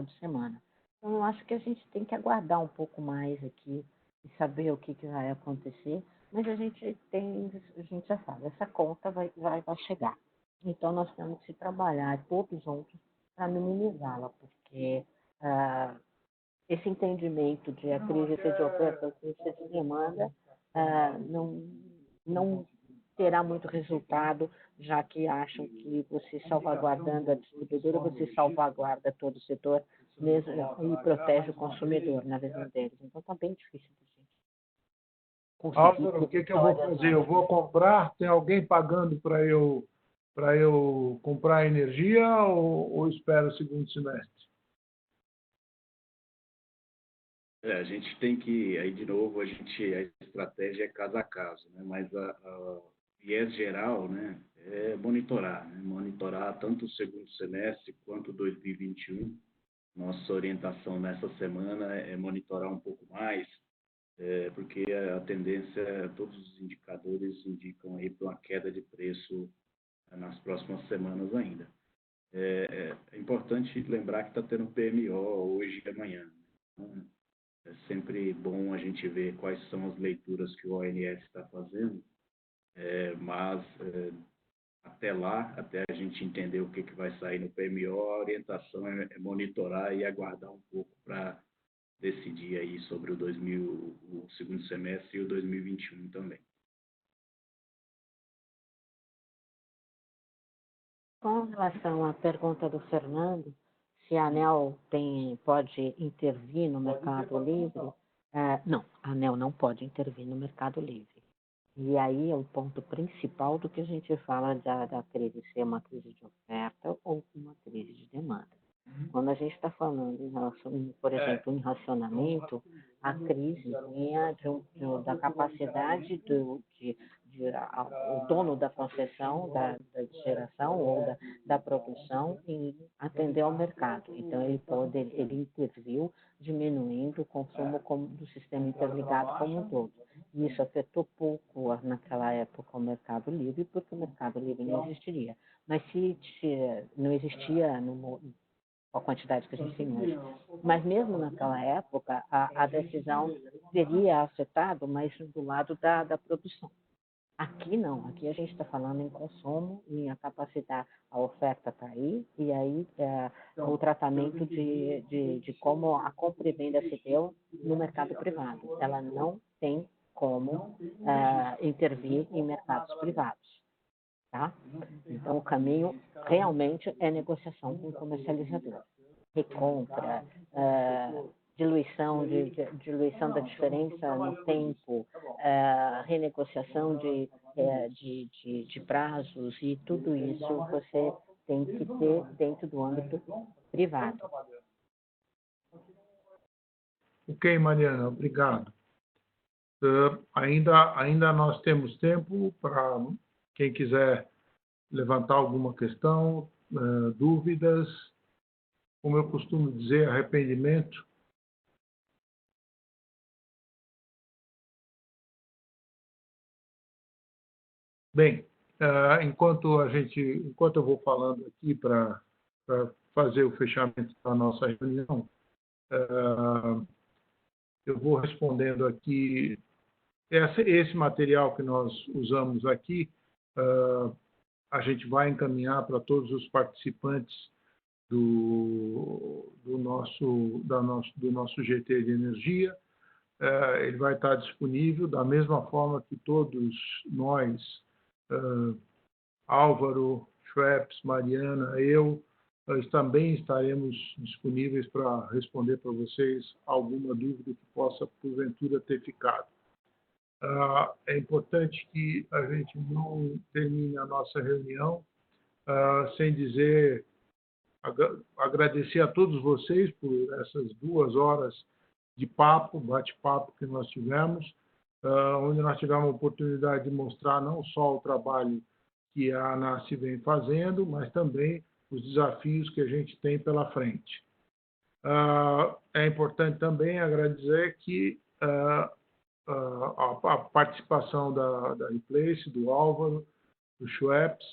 de semana. Então, eu acho que a gente tem que aguardar um pouco mais aqui e saber o que vai acontecer, mas a gente já sabe, essa conta vai chegar. Então, nós temos que trabalhar todos juntos para minimizá-la, porque esse entendimento de a crise de oferta, a crise de demanda, não terá muito resultado, já que acham que você salvaguardando a distribuidora, você salvaguarda todo o setor mesmo, e protege o consumidor, na visão deles. Então, está bem difícil de gente conseguir. Álvaro, o que eu vou fazer? Eu vou comprar? Tem alguém pagando para eu comprar energia ou espero o segundo semestre? A gente tem que, aí de novo, a estratégia é caso a caso, né? Mas o viés geral, né, é monitorar, né? Monitorar tanto o segundo semestre quanto 2021. Nossa orientação nessa semana é monitorar um pouco mais, porque a tendência, todos os indicadores indicam aí para uma queda de preço nas próximas semanas ainda. É importante lembrar que está tendo PMO hoje e amanhã. Então, é sempre bom a gente ver quais são as leituras que o ONS está fazendo, mas até lá, até a gente entender o que vai sair no PMO, a orientação é monitorar e aguardar um pouco para decidir aí sobre o segundo semestre e o 2021 também. Com relação à pergunta do Fernando, se a ANEEL pode intervir no mercado livre, não, a ANEEL não pode intervir no mercado livre. E aí é o ponto principal do que a gente fala da crise ser uma crise de oferta ou uma crise de demanda. Quando a gente está falando em relação, por exemplo, em racionamento, a crise vinha da capacidade o dono da concessão, da geração ou da produção em atender ao mercado. Então, ele interviu diminuindo o consumo do sistema interligado como um todo. E isso afetou pouco, naquela época, o mercado livre, porque o mercado livre não existiria. Mas se não existia a quantidade que a gente tem hoje. Mas mesmo naquela época, a decisão teria afetado mais do lado da produção. Aqui não, aqui a gente está falando em consumo, em a capacidade, a oferta está aí, e aí o tratamento de como a compra e venda se deu no mercado privado. Ela não tem como intervir em mercados privados. Tá? Então, o caminho realmente é negociação com o comercializador. Recompra, diluição da diferença no tempo, renegociação de prazos e tudo isso você tem que ter dentro do âmbito privado. Ok, Mariana, obrigado. Ainda nós temos tempo para quem quiser levantar alguma questão, dúvidas, como eu costumo dizer, arrependimento. Bem, enquanto eu vou falando aqui para fazer o fechamento da nossa reunião, eu vou respondendo aqui. Esse material que nós usamos aqui, a gente vai encaminhar para todos os participantes do nosso GT de energia. Ele vai estar disponível da mesma forma que todos nós, Álvaro, Schweppes, Mariana, eu, também estaremos disponíveis para responder para vocês alguma dúvida que possa, porventura, ter ficado. É importante que a gente não termine a nossa reunião sem agradecer a todos vocês por essas 2 horas de bate-papo que nós tivemos, onde nós tivemos a oportunidade de mostrar não só o trabalho que a ANAS vem fazendo, mas também os desafios que a gente tem pela frente. É importante também agradecer que a participação da Replace, do Álvaro, do Schweppes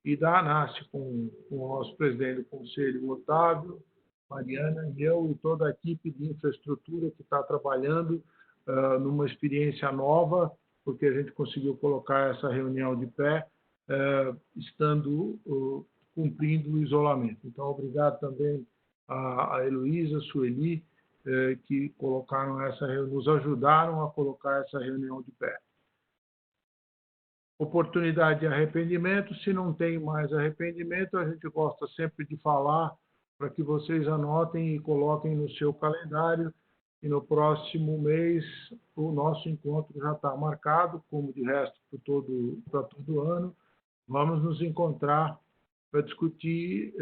e da ANAS, com o nosso presidente do Conselho, Otávio, Mariana, eu e toda a equipe de infraestrutura que está trabalhando numa experiência nova, porque a gente conseguiu colocar essa reunião de pé, cumprindo o isolamento. Então, obrigado também a Heloísa, a Sueli, que nos ajudaram a colocar essa reunião de pé. Oportunidade de arrependimento, se não tem mais arrependimento, a gente gosta sempre de falar para que vocês anotem e coloquem no seu calendário, e no próximo mês o nosso encontro já está marcado, como de resto para todo ano. Vamos nos encontrar para discutir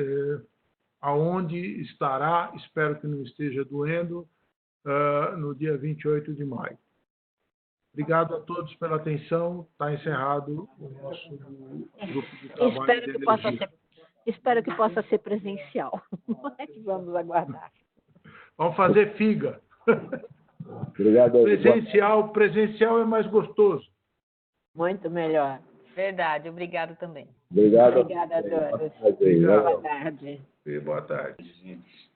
aonde estará, espero que não esteja doendo, no dia 28 de maio. Obrigado a todos pela atenção. Está encerrado o nosso grupo de trabalho. Espero que possa ser presencial. Mas vamos aguardar. Vamos fazer figa. Obrigado. Presencial é mais gostoso. Muito melhor. Verdade, obrigado também. Obrigado. Obrigada a todos. Obrigado. Boa tarde. Boa tarde. Gente.